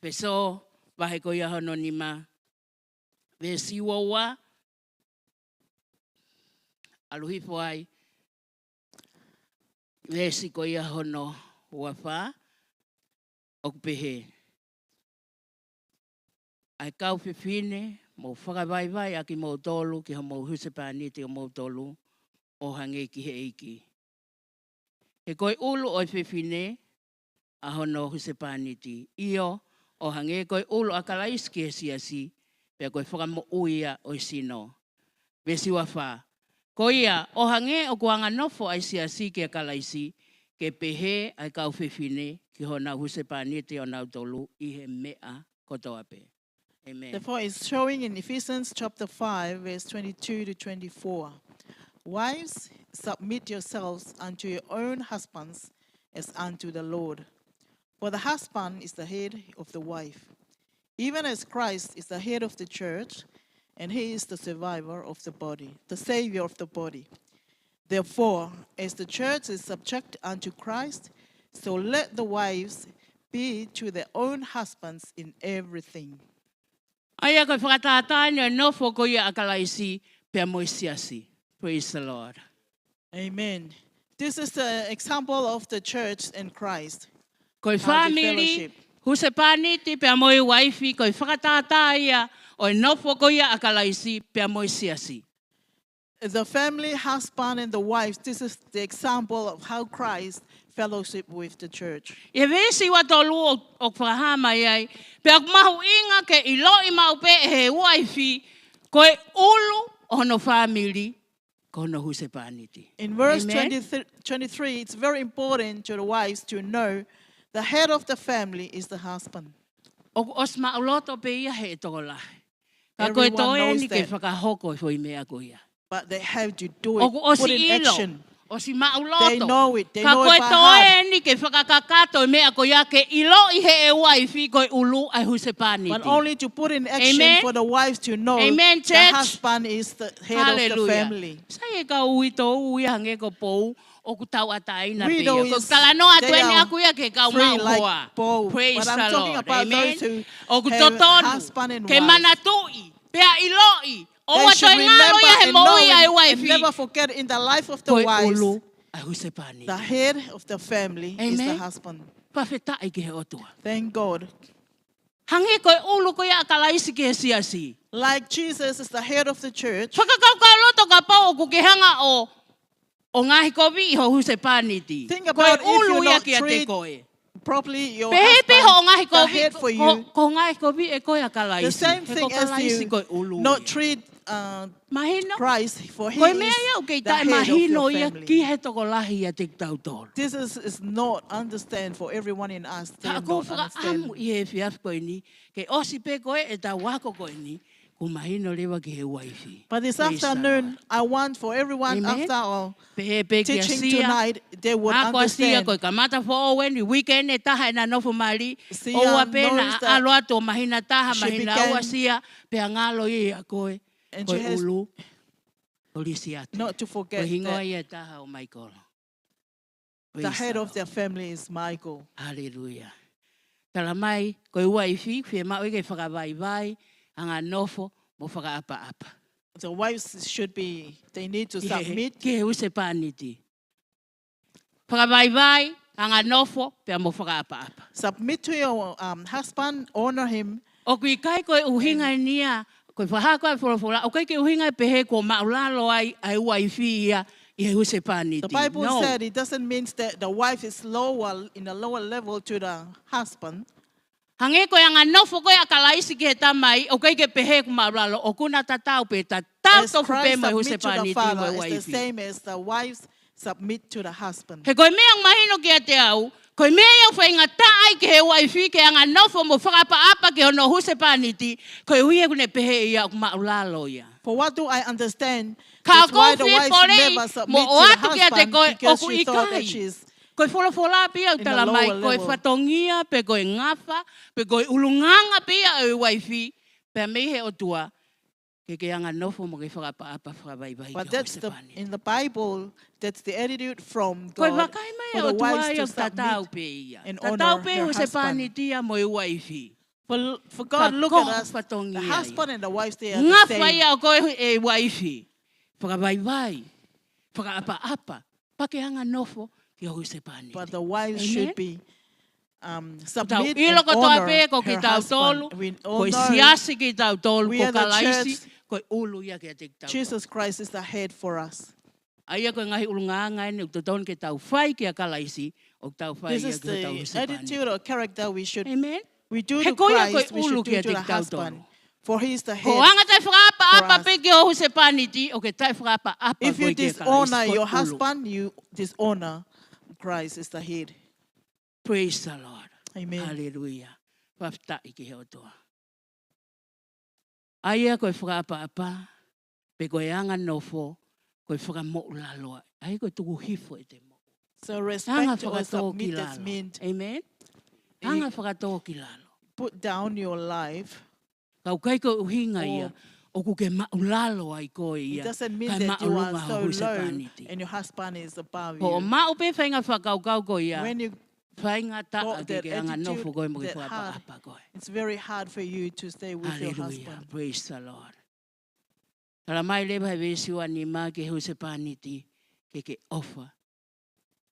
Peso wahe ko ia hono nima. Ve siwawa aluhi poai. Vesi ko ia hono uawha. Okpehe. Ai kau whiwhine, mo whakawaiwai aki mo tolu, ki ho mo husepani te o mo tolu, o hange ki he eiki. He koi ulu o whiwhine, a hono husepani ti. Io, o hange koi ulu a kalaiski he siasi, pia koi whakamo uia o sino. Vesi wafa. Ko ia, o hange o kuanga nofo ai siasi ki a kalaisi, ke pehe ai kau whiwhine, ki hona husepani te o nau tolu, i he mea kotoa pe. Amen. Therefore, it's showing in Ephesians chapter 5, verse 22 to 24. Wives, submit yourselves unto your own husbands as unto the Lord. For the husband is the head of the wife, even as Christ is the head of the church, and he is the survivor of the body, the savior of the body. Therefore, as the church is subject unto Christ, so let the wives be to their own husbands in everything. Aia koe whakatātai ni no foko ia akalaisi pia moisiasi. Praise the Lord. Amen. This is the example of the church in Christ. Koe How the family, fellowship. huse paniti pia moi waifi, koe whakatātai ia, o no foko ia akalaisi pia moisiasi. The family, husband, and the wives, this is the example of how Christ fellowship with the church. E vesi wa tolu o whahama iai, pia mahu inga ke ilo I mau pe he waifi, koe ulu o no family, ko no huse paniti. In verse Amen. 23, it's very important to the wives to know the head of the family is the husband. O os mauloto pe ia he tola. Ka koe Everyone toe knows ni ke that. whakahoko fo I mea ko ia. But they have to do O it, o put si in ilo, action. o si mauloto. They know it. They Ka know koe it by heart. toe ni ke whakakakato I mea ko ia ke ilo I he e waifi koe ulu ai huse paniti. But only to put in action Amen. for the wives to know Amen, the church. husband is the head of the Hallelujah. family. Sai e ka ui tō ui hange ko pou o ku tau atai na pia. Widow Ko is- tala noa they tuene are aku ia ke kau free mau like hoa. Paul. Praise But I'm the talking Lord. about Amen. those who O ku have totonu. husband and Ke wife. manatui. Pea iloi. O They wa should toi ngalo remember ia he and mo know ia e and waifi. never forget in the life of the Koe wives, ulu ai huse pani. the head of the family is the Amen. husband. Pawheta i ke he otua. Thank God. Hange koe ulu koe a kalaisi ke he siasi. Like Jesus is the head of the church, Whakakau ka loto ka pau o ku ke hanga o ngahi kovi I ho huse paniti. Think Koe about if ulu you ia not ki a te treat koe. properly your Pehe pehe o ngahi husband, the kovi. head for you. Ko ngahi kovi e koe a kalaisi. The same He thing ko as kalaisi you koe ulu not ia. treat Mahino. Christ, for he Koe mea is iau kei the tae head of mahino your ia family. ki he toko lahi a te tau tōru. This is not understand for everyone in us. They Ka not ko whaka understand. amu I he whiaf koe ni. Ke osi pe koe e tā wako koe ni. Ku mahino lewa ki he waifi. But this Praise the afternoon, I want for everyone Amen. after our Pehe pe ki a teaching sia. tonight, they would Ako sia understand. koe ka mata fo weni weekend e taha e na nofo mali. Sia O a pena knows that alo ato mahina taha she mahina began- ua sia. Pe ngalo I a koe. And Koe she has ulu. Olisi ate. not to Koe forget hingoa that ia taha o Michael. the Praise head the of their family is Michael. Hallelujah. Tala mai, koe ua I whia mau I ke whakawai anga nofo mo whakaapa-apa. The wives should be, they need to submit. Ke he use pāniti. Whakawai anga nofo pia mo whakaapa-apa. Submit to your husband, honor him. O kui kai koe uhinga nia, koe whahako ai whorofora, o kai ke uhinga pehe ko maulalo ai waifi ia I he use pāniti. The Bible No. said it doesn't mean that the wife is lower, in a lower level to the husband. Hange koe anga nofo koe a kalaisi ki he tamai, o kai ke pehe ko maulalo, o kuna tatau pe tatau As tofu pe Christ mo he use submit to the pāniti father, mo it's the waifi. same as the wives submit to the husband. He koe mea mahino ki a te au, koe mea iau whainga taai ke he waifi ke anga nofo mo whakapa-apa ke ono huse pāniti, koe hui e kune pehe ia o maulalo ia. For what do I understand? Ka That's why the kōwhia wives porei, never mo submit o to the atu ki a te husband koe, because oku she I thought kai. that she's Koe wholofola pia in a utala mai, lower koe level. whatongia, pe koe ngafa, pe koe ulunganga pia o waifi, pe mehe o tua, ke anga nofo mo ke whakapa-apa whakawaiwai But ke that's hose the, pāniti. in the Bible, that's the attitude from Koe God wakai mai for o the tua wives i to o tatau submit pe ia. and Tatau honor pe her hose husband. pāniti ia mo i waifi. For God, look at us. The Whatongia ia. husband and the wives, they are the Ngafa same. ia o koe e waifi. Whakawaiwai. whakaapa-apa. Pakeanga nofo ki o huse pani. But the wives Amen. should be submit Ilo and ko toa honor pe ko her ki tau tolu, husband. We all ko know siasi ki tau tolu, we ko are the kalaisi, church. ko ulu ia ki atik tau. Jesus Christ is the head for us. Aia ko ngahi ulunganga ni uk toton ki tau whai ki a kalaisi, o tau whai This ia is ki tau the huse pani. attitude or character we should Amen. we do He to koia Christ, ko we should ulu do ki to the atik tau husband. tolu. For he is the Ko head. anga tai whakaapa-apa us. pe ki o huse pani ti, o ke tai whakaapa-apa If ko you i ki a dishonor kalaisi, ko your ulu. husband, you dishonor Christ is the head. Praise the Lord. Amen. Hallelujah. Whaftai ki heo toa. Aia koe whakaapa-apa, pe koe anga nofo, koe whakamo'ulaloa. Ai koe tuku hifo e te mo. So Anga respect or whakatō ki submit is lalo. meant Amen. Anga whakatō ki lalo. put down your life. Kau kai koe uhinga ia, Or- o ku ke maulalo ai koe It ia. doesn't mean Kai that you are maulunga so ho huse low paniti. and your husband is above Ko o you. mau pe whainga whakau koe ia, When you whainga ta got a that ke anga attitude, nofo koe mo ke that heart, whakaapa-apa koe. it's very hard for you to stay with your Hallelujah. husband. Praise the Lord. Tala mai lewa he wesiwa ni ma ke huse paniti ke ofa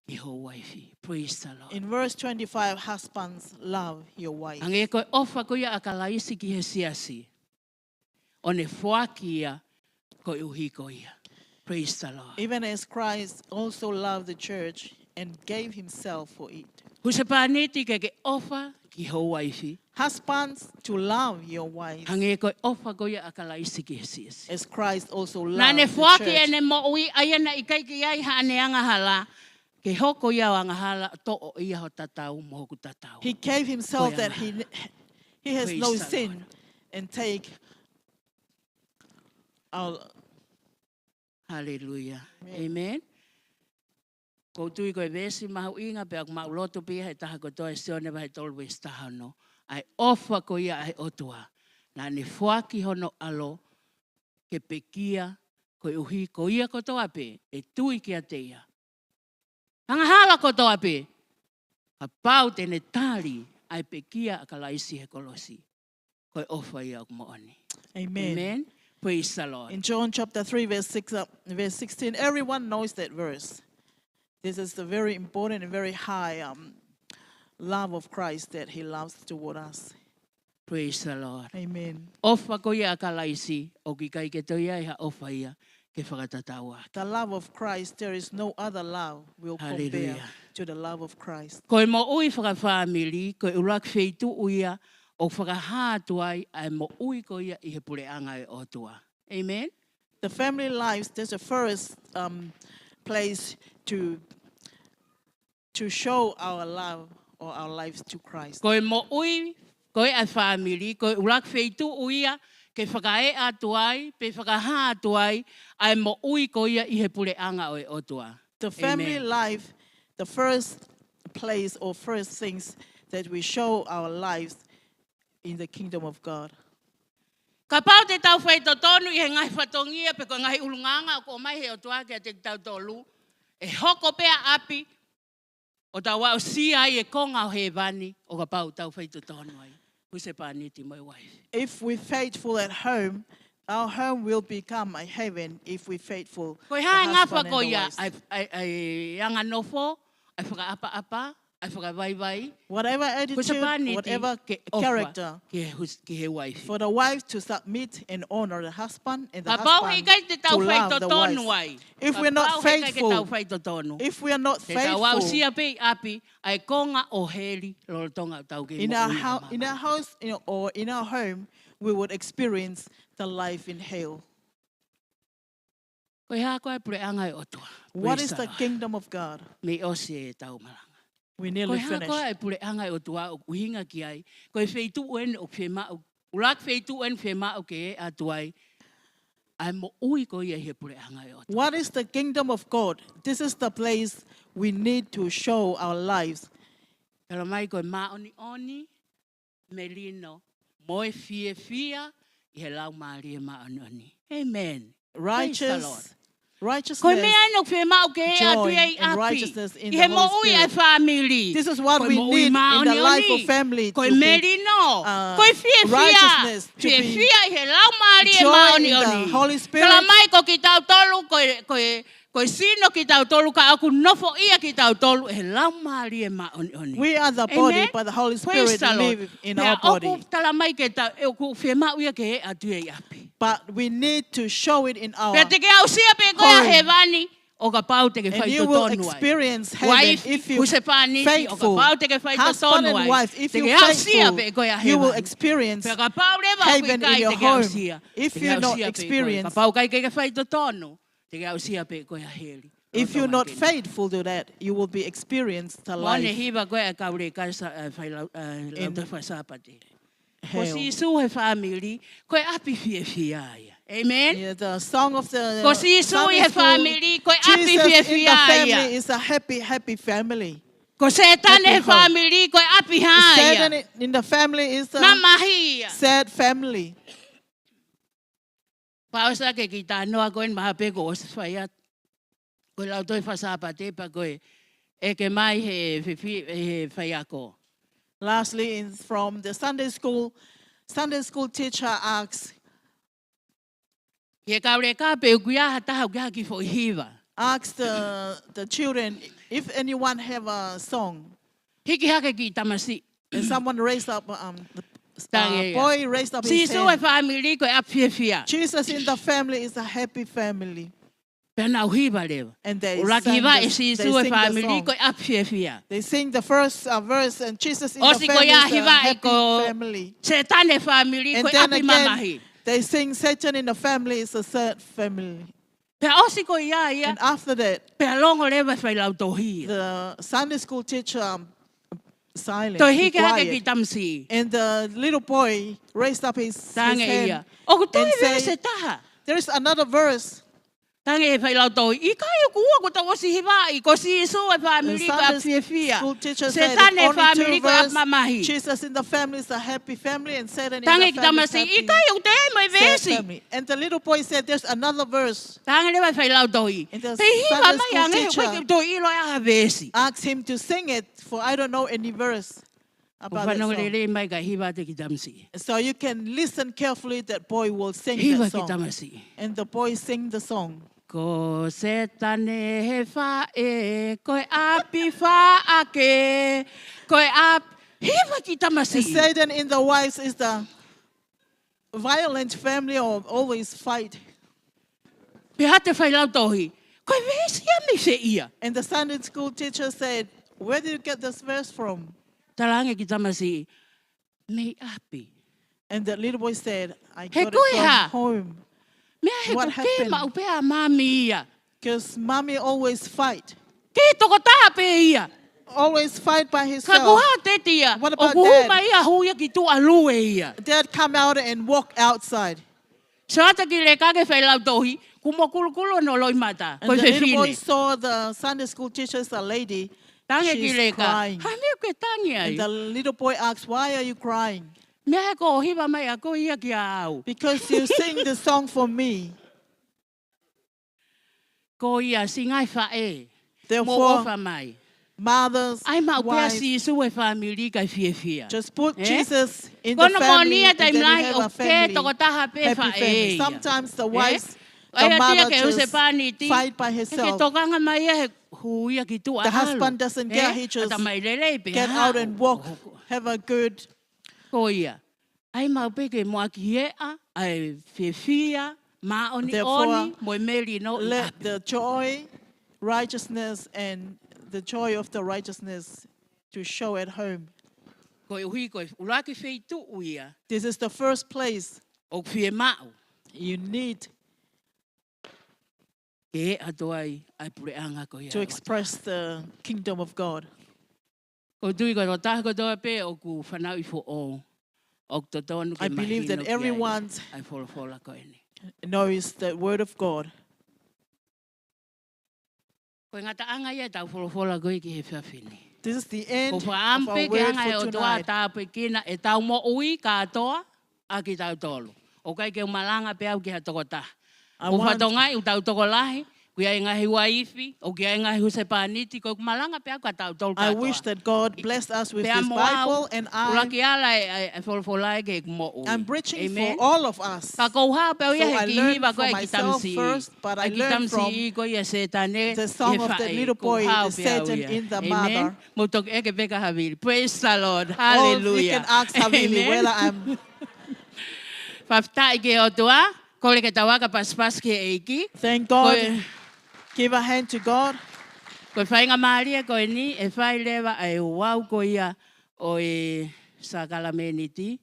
ki ho waifi. Praise the Lord. In verse 25, husbands love your wife. Ang e koe ofa ko ia akalaisi ki he siasi. O ne whaki ia koe uhi ko ia. Praise the Lord. Even as Christ also loved the church and gave himself for it. Huse paniti ke ofa ki ho waifi. Husbands, to love your wife Ang e koe ofa ko ia akalaisi ki he siasi. as Christ also Na loved ne the whaki e church. ne mo ui aia na ikai ki ai ha ane anga hala. Ke hoko ia o anga hala to o ia ho tatau mo hoku tatau. He gave himself Koe that anga. he has Praise no the sin Lord. and take our Hallelujah. Amen. Ko tui koe vesi mahu inga pe aku mau loto pia he taha ko toi sione vai tolu e stahano. Ai ofa ko ia ai otua. Na ne whaki hono alo ke pekia ko uhi ko ia ko toa pe e tui ki a te ia. Hanga hala ko toa pe. A pau tene tali ai pekia a kalaisi he kolosi. Ko ofa ia aku moani. Amen. Amen. Praise the Lord. In John chapter 3, verse 16, everyone knows that verse. This is the very important and very high love of Christ that he loves toward us. Praise the Lord. Amen. Ofa ko ia kalaisi o ki kai ke toia iha ofa ia ke whakatataua. The love of Christ, there is no other love will compare Hallelujah. to the love of Christ. Koe mo ui whakawhamili, koe urak wheitu uia o whakahātu ai ai mo ui ko ia i he pureanga e otua. Amen? The family lives, that's the first place to show our love or our lives to Christ. Koe mo ui, koe ai whamili, koe urak wheitu uia ke whakae atu ai, pe whakahātu ai, ai mo ui ko ia i he pureanga o e otua. The family Amen. life, the first place or first things that we show our lives in the kingdom of God. Ka pau te tau whai tonu i he ngai whatongia pe ko ngai ulunganga o ko mai he o tua ke te tau tolu. E hoko pea api o tau wau si ai e konga o he vani o ka pau tau whai tonu ai. Huse pāniti mai wife. If we're faithful at home, our home will become a heaven if we're faithful. Koe the hae ngā husband and whako the ia wives. ai anga nofo, ai whakaapa-apa, ai whakawaiwai. Whatever Huse attitude, pāniti whatever ke ofa character, ki he wife. for the wife to submit and honor the husband and the Ka pau hei husband kai te to tau whai love the tonu wife. ai. If Ka we're not pau hei kai ke tau faithful, whai tonu. if we are not Te tau au faithful sia pei api, ai konga o heli, lolo tonga tau ke in mo our ui house, mama. in our house or in our home, we would experience the life in hell. Koe hā koe pureanga e otua. What Praise is the the Lord. kingdom of God? Me osi e tau malanga. We Koe nearly hā finished. koe ai pureanga e otua o uhinga ki ai. Koe wheitu uen o whema o. Urak wheitu uen whema o ke e atu ai. Ai mo ui ko ia he pureanga e otua. What is the kingdom of God? This is the place we need to show our lives. Kala mai koe maoni oni, me lino, moe fie fia, i he lau maari e maoni oni. Amen. Praise the Lord. Koe Righteousness. mea no whema o ke e atu joy, ei and api. righteousness in I the he mo Holy ui ai Spirit. family. This is what Koe we mo ui need in the maoni life oni. of family Koe to be, merino. Koe fie fia. righteousness, to Fie be fia i he lau maari e joy maoni in the oni. Holy Spirit. Kala mai ko ki tau tolu koe Ko sino ki tau tolu ka aku nofo ia ki tau tolu e lau mari e maoni. We are the body, Amen. but the Holy Praise Spirit the Lord. lives in Pea our body. oku tala mai ke tau e ku whe mau ia ke he atu e api. But we need to show it in our Pea te ke au sia pe koe a he vani o ka pau te ke and whai you to will tonu ai. experience heaven Wife, if you huse pāniti o ka faithful. pau te ke whai to Husband tonu and ai. wife, if Te you ke au sia faithful, pe koe a he you will vani. experience Pea ka pau rewa aku i heaven in kai your te ke au home. sia. If Te ke you au not sia pe koe. Ka experience, pau kai ke whai to tonu. Te ke au sia pe koe a heri. if you're not Roto mai kene. faithful to that, you will be experienced the Mone life hiva koe a kaure kai sa whai lau te whai sapate. Ko hell. si su he family, koe api fie fie aia. Amen? Yeah, the song of the Ko si su Sunday he school, family, koe api Jesus fie in fie the family aia. is a happy, happy family. Ko setan Happy he home. family, koe api Satan haia. in the family is a Mamahia. sad family. Pausa ke kita noa koen maha peko o se whaiat. Koe lau toi whasapa te pa koe. E ke mai he whaiako. Lastly, from the Sunday school teacher asks He kaure ka pe ukuia hataha ukia ki fo hiva. the children if anyone have a song. Hiki hake ki tamasi. And someone raised up, the Tange ia. boy raised up Si his su e hand. family koe api fia. Jesus in the family is a happy family. Pena au hiva lewa. And they Ula sang ki va the- e si they su e sing the family song. koe api fia. They sing the first verse, and Jesus in O the si family koe a is a hiva e happy ko family. setan e family And koe then api again, mamahi. they sing Satan in the family is a sad family. Pea o si koe ia ia. And after that, Pea longo lewa whai lau tohia. the Sunday school teacher silent, Toi be hiki hake ki quiet. tamsi. And the little boy raised up his Tange hand ia. O ku toi and vea say, se taha. there is another verse. Tange e whai lau toi. I kai o kua ko tau si hiwai. Ko si isu e The family ko Sunday api fia. school teacher said Setan it's e only family two ko ap verses. mamahi. Jesus in the family is a happy family, and Satan in Tange the ki family is tamasi. I happy, kai o te mai sad vesi. family. And the little boy said, there's another verse. Tange lewa whai lau toi. And the Pei hiwa Sunday mai school ange he teacher koe ki toi ilo a vesi. Asked him to sing it, for I don't know any verse Ko about that whanau song. le mai ka hiwa te ki tamsi. So you can listen carefully, that boy will sing Hiwa that ki song. tamasi. And the boy sing the song. Ko setane he whae, koe api whaake, koe ap, hiwa ki tamasi. And Satan in the wives is the violent family, or always fight. Pea te whai lau tohi, koe vesi a mi se ia. And the Sunday school teacher said, where did you get this verse from? Tarange ki tamasi, me api. And the little boy said, I He got koe it ha. from home. Mea he What ko ke happened? ma upea mami ia. Because mommy always fight. Ke toko taha pe ia. Always fight by Ka himself. kuha te tia. What O about kuhuma Dad? ia huia ki tu alue ia. Dad come out and walk outside. So ata ki le kake whai lau tohi, kumo kulu no loi mata. And Koe the whi little boy fine. saw the Sunday school teacher is a lady. Tange ki She's le ka. crying. Ha me ke tangi ai. And the little boy asked, why are you crying? Mea ko hiwa mai a ko ia ki a au. Because you sing the song for me. Ko ia singai whae. Mo Therefore, ofa mai. mothers, Ai mau pea wives, si isu e whamiri kai fia fia. just put Eh? Jesus in the Kono family, monia and then taim you lai have o a ke family, toko taha pe happy family. whae ia. Sometimes the wives, Ai the a tia mother ke use just pani ti. fight by Ke herself. tokanga mai ia he huia ki tu a The husband doesn't care, he just Ata mai lele pe Get ha. out and walk, have a good. Ko ia. Ai mau pe ke moa ki ea, ai fia fia, ma oni Therefore, oni, moi meri no i Let api. the joy, righteousness, and the joy of the righteousness to show at home. Ko i hui ko i uraki whei tu uia, This is the first place o fia mau. you need Ke e atoa ai pureanga ko ia. to express the kingdom of God. Ko tui ko to taha ko toa pe o ku whanau i fo o. O to tonu ke I believe that mahino ki ai. everyone Ai fola ko ene. knows the word of God. Ko ngata anga ia tau fola ko i ki he whiawhine. This is the Ko end of whaampe our ke word anga e o for toa tonight. tāpe kina e tau mo ui katoa a ki tau tolu. O kai ke malanga pe au ki ha toko taha. I Ko want whatonga i tau toko lahi, Kuia ngahi waifi, o kia ngahi huse paniti, ko malanga pe ako tau tol I katoa. wish that God blessed us with Pe this amo Bible, au, and ulaki ala e folfolai ke mo ui. I'm preaching for Amen. all of us. Ka kou hao pe o ia So he I ki learned hiwa ko for e ki myself tamsi. first, but I Ai ki learned tamsi from i ko ia setane the e song of the whae little kou boy, hao the pe au Satan ia. in the Amen. mother. Mo tok eke peka havili. Praise the Lord. Or we can Hallelujah. ask Havili Amen. whether I'm. Whaftai ke o tua, ko le ke tawaka paspas ke eiki. Thank God. Give a hand to God. Ko whainga maria ko ni e whai lewa e wau ko ia o e sakalameniti.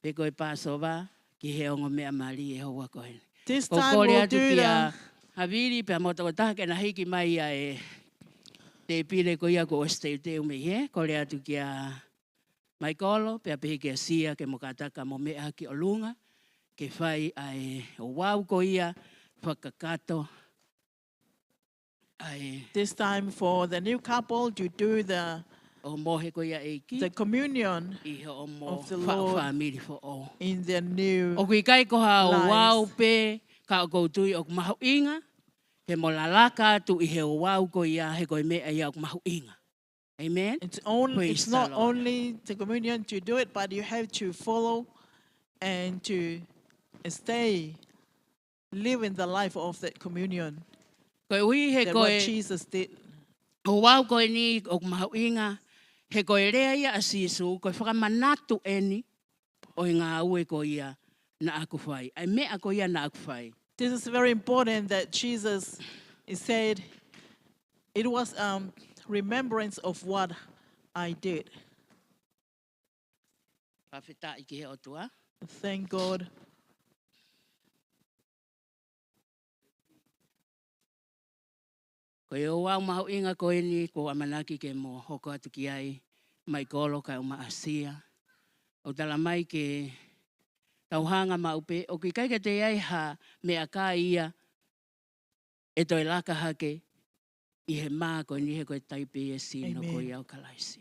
Pe ko e Passover ki he ongo mea mari e hoa ko ni. This Ko time kore we'll atu do ki the. a haviri pe a moto ko taha ke na hiki mai a e te pire ko ia ko o steu te ume he. Kore atu ki a mai kolo pe a pehe ke a sia ke mokataka mo mea ki o lunga. Ke whai a e o wau ko ia whakakato. This time for the new couple to do the O mohe ko ia eiki. the communion I ho o mo of the Lord whaamiri fo o. in their new. O kui kai ko ha o lives. wau pe ka o koutui o mahu inga. He mo lalaka tu i he o wau ko ia he ko i mea ia o mahu inga. Amen. It's Praise not the Lord. only the communion to do it, but you have to follow and to stay, live in the life of that communion. Ko ui he That ko what e Jesus did. o wau ko ni o mahu inga. He ko e rea ia asisu ko e whakamanatu eni o i ngā ue ko ia na aku whai. Ai mea ko ia na aku whai. This is very important that Jesus said, it was remembrance of what I did. Pawhita i ki he o tua. Thank God. Ko e o wau mahu inga ko e ni ko amanaki ke mo hoko atu ki ai mai kolo ka uma asia. O tala mai ke tauhanga maupe o ki kai ke te ai ha mea ka ia e toi laka hake i he maa ko ni he ko e taipe e sino ko Amen. i au kalaisi.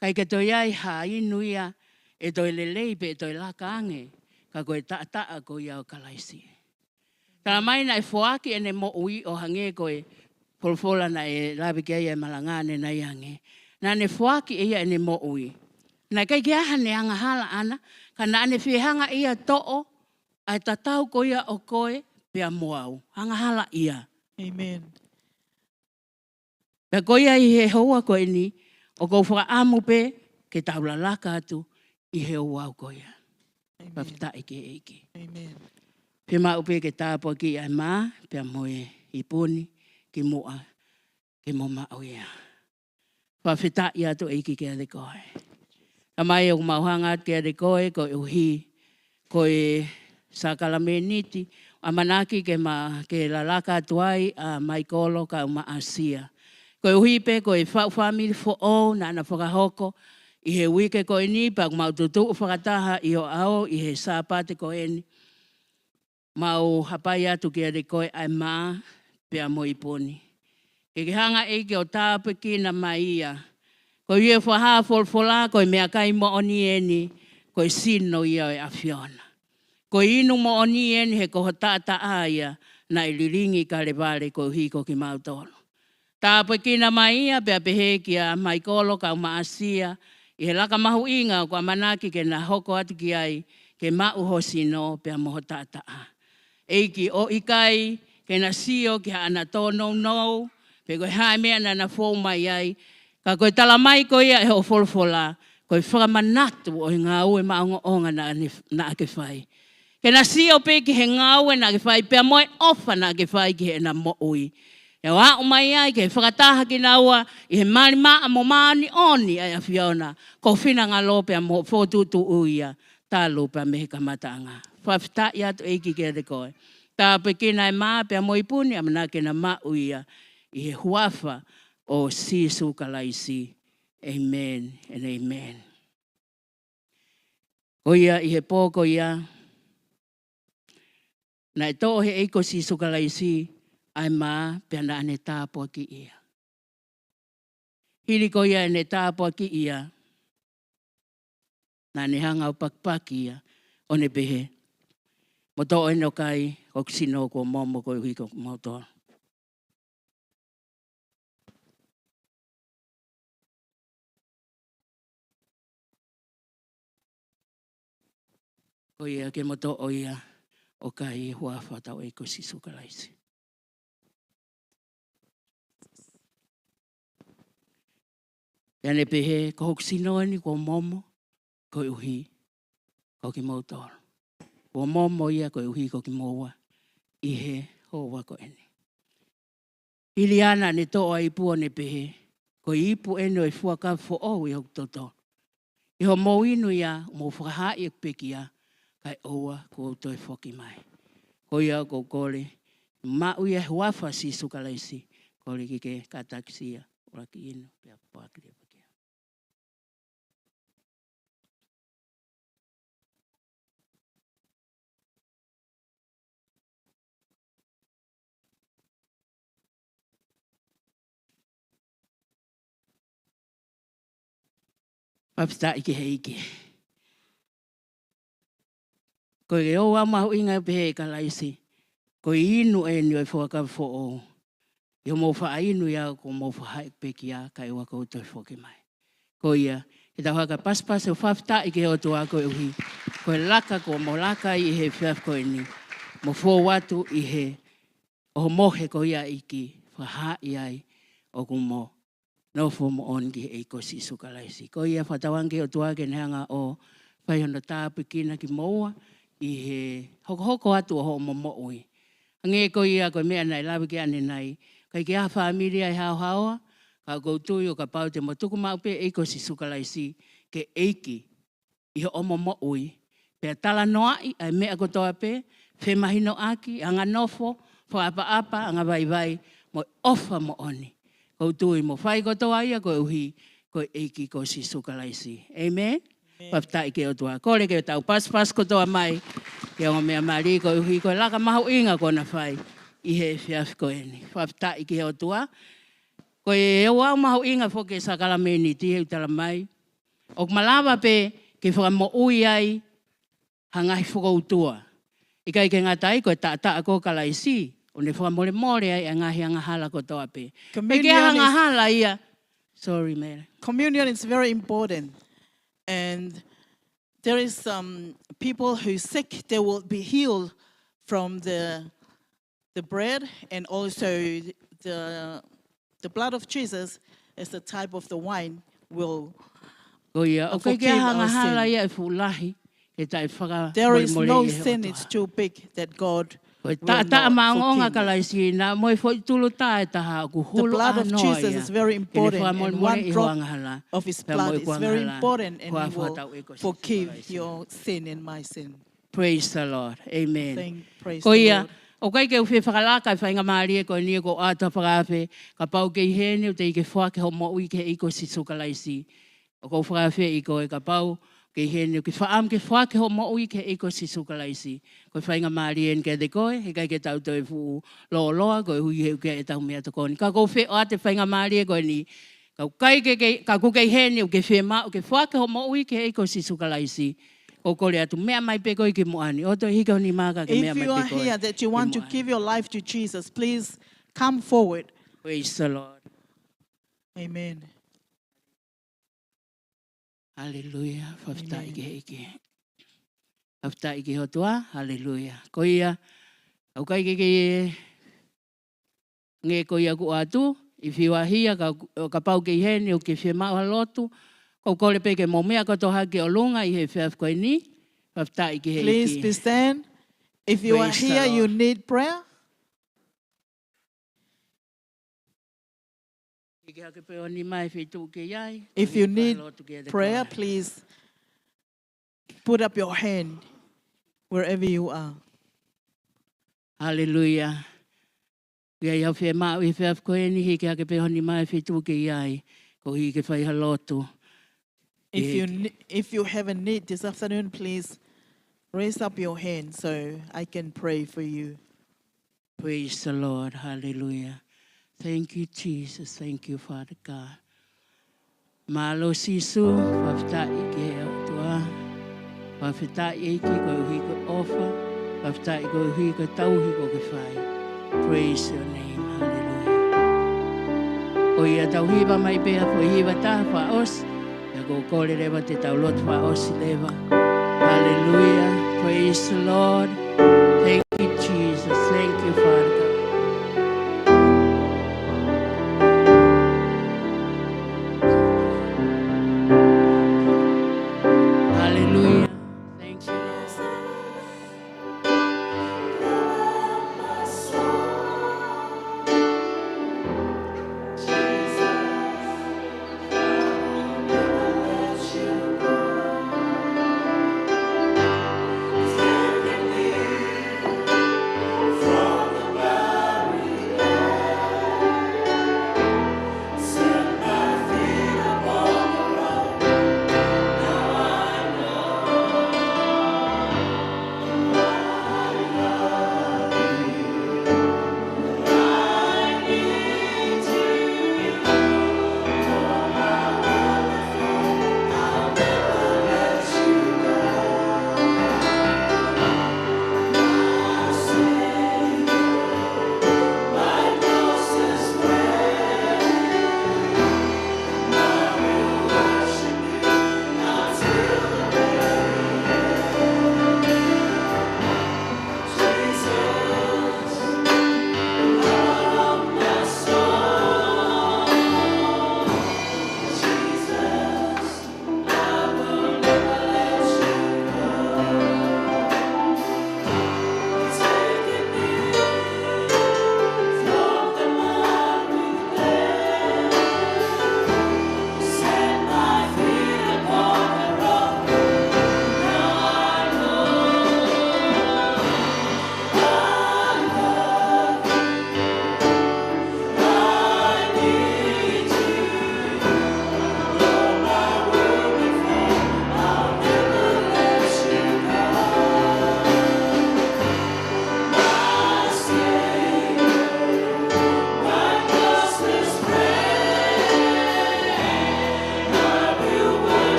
Kai ke toi ai ha inu ia e toi lelei pe e toi laka ange ka ko e taa ko i au kalaisi. Tala mai na e fuaki ene mo ui o hange ko e folfola na e labi kia ia malangane na iange. Na ne fuaki ia ene mo ui. Na kai kia hane anga hala ana, ka na ane whihanga ia to'o, ai tatau ko ia o koe, pia moau. Hanga hala ia. Amen. Pia ko ia i he hoa koe ni, o kou whaka amu pe, ke taula laka atu, i he hoa ko ia. Pawhita ike eike. Amen. Pia mau pe ke tāpua ki ai maa, pia moe i puni, ki mua, ki mo mau ia. Pawhita ia tu eike ke ade koe. A mai o mauhanga ke ade koe, ko e uhi, ko e sakalameniti, a manaki ke lalaka tuai a mai kolo ka uma asia. Ko e uhi pe ko e whau family fo o na ana whakahoko, i he wike ko e ni, pa maututu whakataha i o ao, i he sāpate ko e ni. Mau hapai atu ki ade koe ai maa, pia mo iponi. Ke hanga eike o tāpe ki na mai ia. Ko ie whaha folfola, ko mea kai mo oni eni, ko sino ia e awhiona. Ko inu mo oni eni he ko tata aia, na iliringi ka le vale ko hiko ki mautolo. Tāpe ki na mai ia, pia pehe ki a mai kolo ka umaasia, i he laka mahu inga ko amanaki ke na hoko atu ki ai, ke mau hosino pia moho tata a. Eiki o ikai, ke na sio ki ha ana tono no, pe ko hae mea na na fōu mai ai, ka koe tala mai ko ia e ho folfola, koe whakamanatu o ngā ue maongo onga na ake whai. Ke na sio pe ki he ngā ue na ake whai, pia moe ofa na ake whai ki he na mo ui. E wā umai ai ke whakataha ki na ua, i he mani maa mo maani oni ai a Fiona, ko whina ngā lo pia mo fōtutu uia, tā lupa me he kamatanga. Whawhita i atu eiki ke ade koe. Tā pe kina e maa pia mo ipuni, amana ke na maa uia, i he huafa, o sisu kalaisi. Amen and amen. O ia i he pōko ia. Na e tō he eiko sisu kalaisi ai mā pia na ane tāpua ki ia. Hiri ko ia ane tāpua ki ia. Na ne hanga o pakpaki ia. O ne pehe. Mo to eno kai o sino ko momo ko hi ko mo to. Ko ia ke mo to o ia o kai hua fa tau e ko si sukalaisi. Yane pehe ko sino ni ko momo ko uhi ko ki mo to. Ko momo ia ko uhi ko ki moa I he ho wa ko ene. Iliana ne to ai pu ne pehe ko ipu eno e fua ka fo o I hok toto. I ho mo inu ia mo whakaha I pekia kai oa ko to e foki mai. Ko ia ko kore ma uia huafa si sukalaisi ko le ke kataksia ora ki inu pe pakri pekia. Papsta ike heike. Ko e o ama inga pehe kalaisi. Ko inu e ni o whaka fo o. Yo mo wha inu ia ko mo wha haik pekia kai waka uto foki mai. Ko ia, e tau haka paspas o whafta ike o tua ko uhi. Ko e laka ko mo laka I he whiaf ko ni. Mo fo watu I he o mohe ko ia iki wha ai o kumo. No fo mo ongi e ko si sukalaisi. Ko ia whatawangi o tua ke neanga o whaihono tāpu kina ki moa I he hoko atu o ho mo ui. Nge ko ia ko mea nei lawe ke ane nei. Kai ke a familia I hao haoa. Ka koutui o ka pau te motuku maupe e ko si sukalaisi ke eiki I ho mo ui. Pea tala noai ai mea ko toa pe. Whe mahino aki, anga nofo, apa, anga vai, mo ofa mo oni. Koutui mo whai ko toa ia ko uhi, ko eiki ko si sukalaisi. Amen? Paptai ke o tua. Kore ke tau pas ko toa mai. Ke o mea mari ko uhi, ko laka mahu inga ko na whai. I he whiaf ko eni. Paptai ke o tua. Ko e wau mahu inga fo ke sakalameni ti he utala mai. O malawa pe ke whakamo ui ai hangahi whakoutua. Ikai ke ngatai ko ta ko kalaisi. O ne whakamore ai ngahi angahala ko toa pe. Peke angahala ia. Sorry, man. Communion is very important. And there is some people who sick, they will be healed from the bread and also the blood of Jesus as the type of the wine will forgive our sin. There is no sin, it's too big that God will not forgive. The blood of Jesus is very important and one drop of his blood is very important and he will forgive your sin and my sin. Praise the Lord. Amen. Praise the Lord. O kai ke uwhi whakalaka I whainga maari e ko ni ko ata whakawhi ka pau ke ihene o te ike whake ho mo ui ke iko si sukalaisi. O ko whakawhi I ko e ka pau ke ihene o ki whaam ke whake ho mo ui ke iko si sukalaisi. Ko whainga maari e ke te koe he kai ke tau toi fu loa ko e hui he ke e tau mea to koni. Ka ko whi o ate whainga maari e ko ni ka kai ka ku ke ihene o ke whema o ke whake ho mo ui ke iko si sukalaisi. If you are here that you want to give your life to Jesus, please come forward. Praise the Lord. Amen. Hallelujah. Hallelujah. Koia. Okay, nge koia ku atu. If you are here, ka pau ke hene o ke whema o lotu. Please be stand. If you are here, you need prayer. If you need prayer, please put up your hand wherever you are. Hallelujah. If you have a need this afternoon, please raise up your hand so I can pray for you. Praise the Lord. Hallelujah. Thank you, Jesus. Thank you, Father God. Malo sisu, wafta ike tua, wafta iki ko hui ko ofa, Whaftai ko hui ko tauhi ko ke whai. Praise your name. Hallelujah. O ia tauhi wa mai pēha fo hiwa taha wha os. Ia ko kore rewa te tau lotu wha osi lewa. Hallelujah. Praise the Lord. Thank you, Jesus. Thank you, Father God. Hallelujah. Thank you, Lord.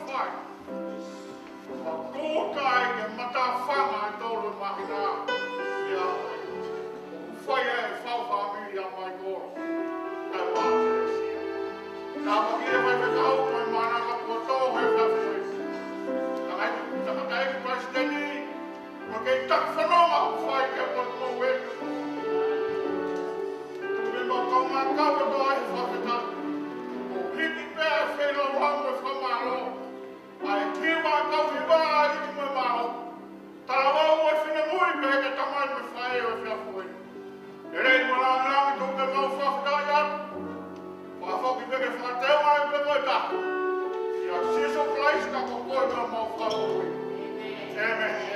whai. Wa kōtai ke mata whanga e tōru mahina. Ia, whai e whauwhamiri a mai kōra. Kai wāteresia. Nā makia mai me kau, mai mana ka kua tōhe whawhoi. Taka kai ki presidenti, ma kei tak whanonga whai ke patu e ke Tume ma kau mā kau e toa e whawheta. O hiti pēr whēno rangu e whamaro. Ai ki mā kau i wā i ki mai māo. Tāra wau e whine mui me heke tamai me whae o whiawhoi. E rei ma rā nāngi tōke mau whawheta i atu. Whawhoki peke whakateo mai pe koe tāku. Ia Jesus Christ ka ko koe mau whawhoi. Amen.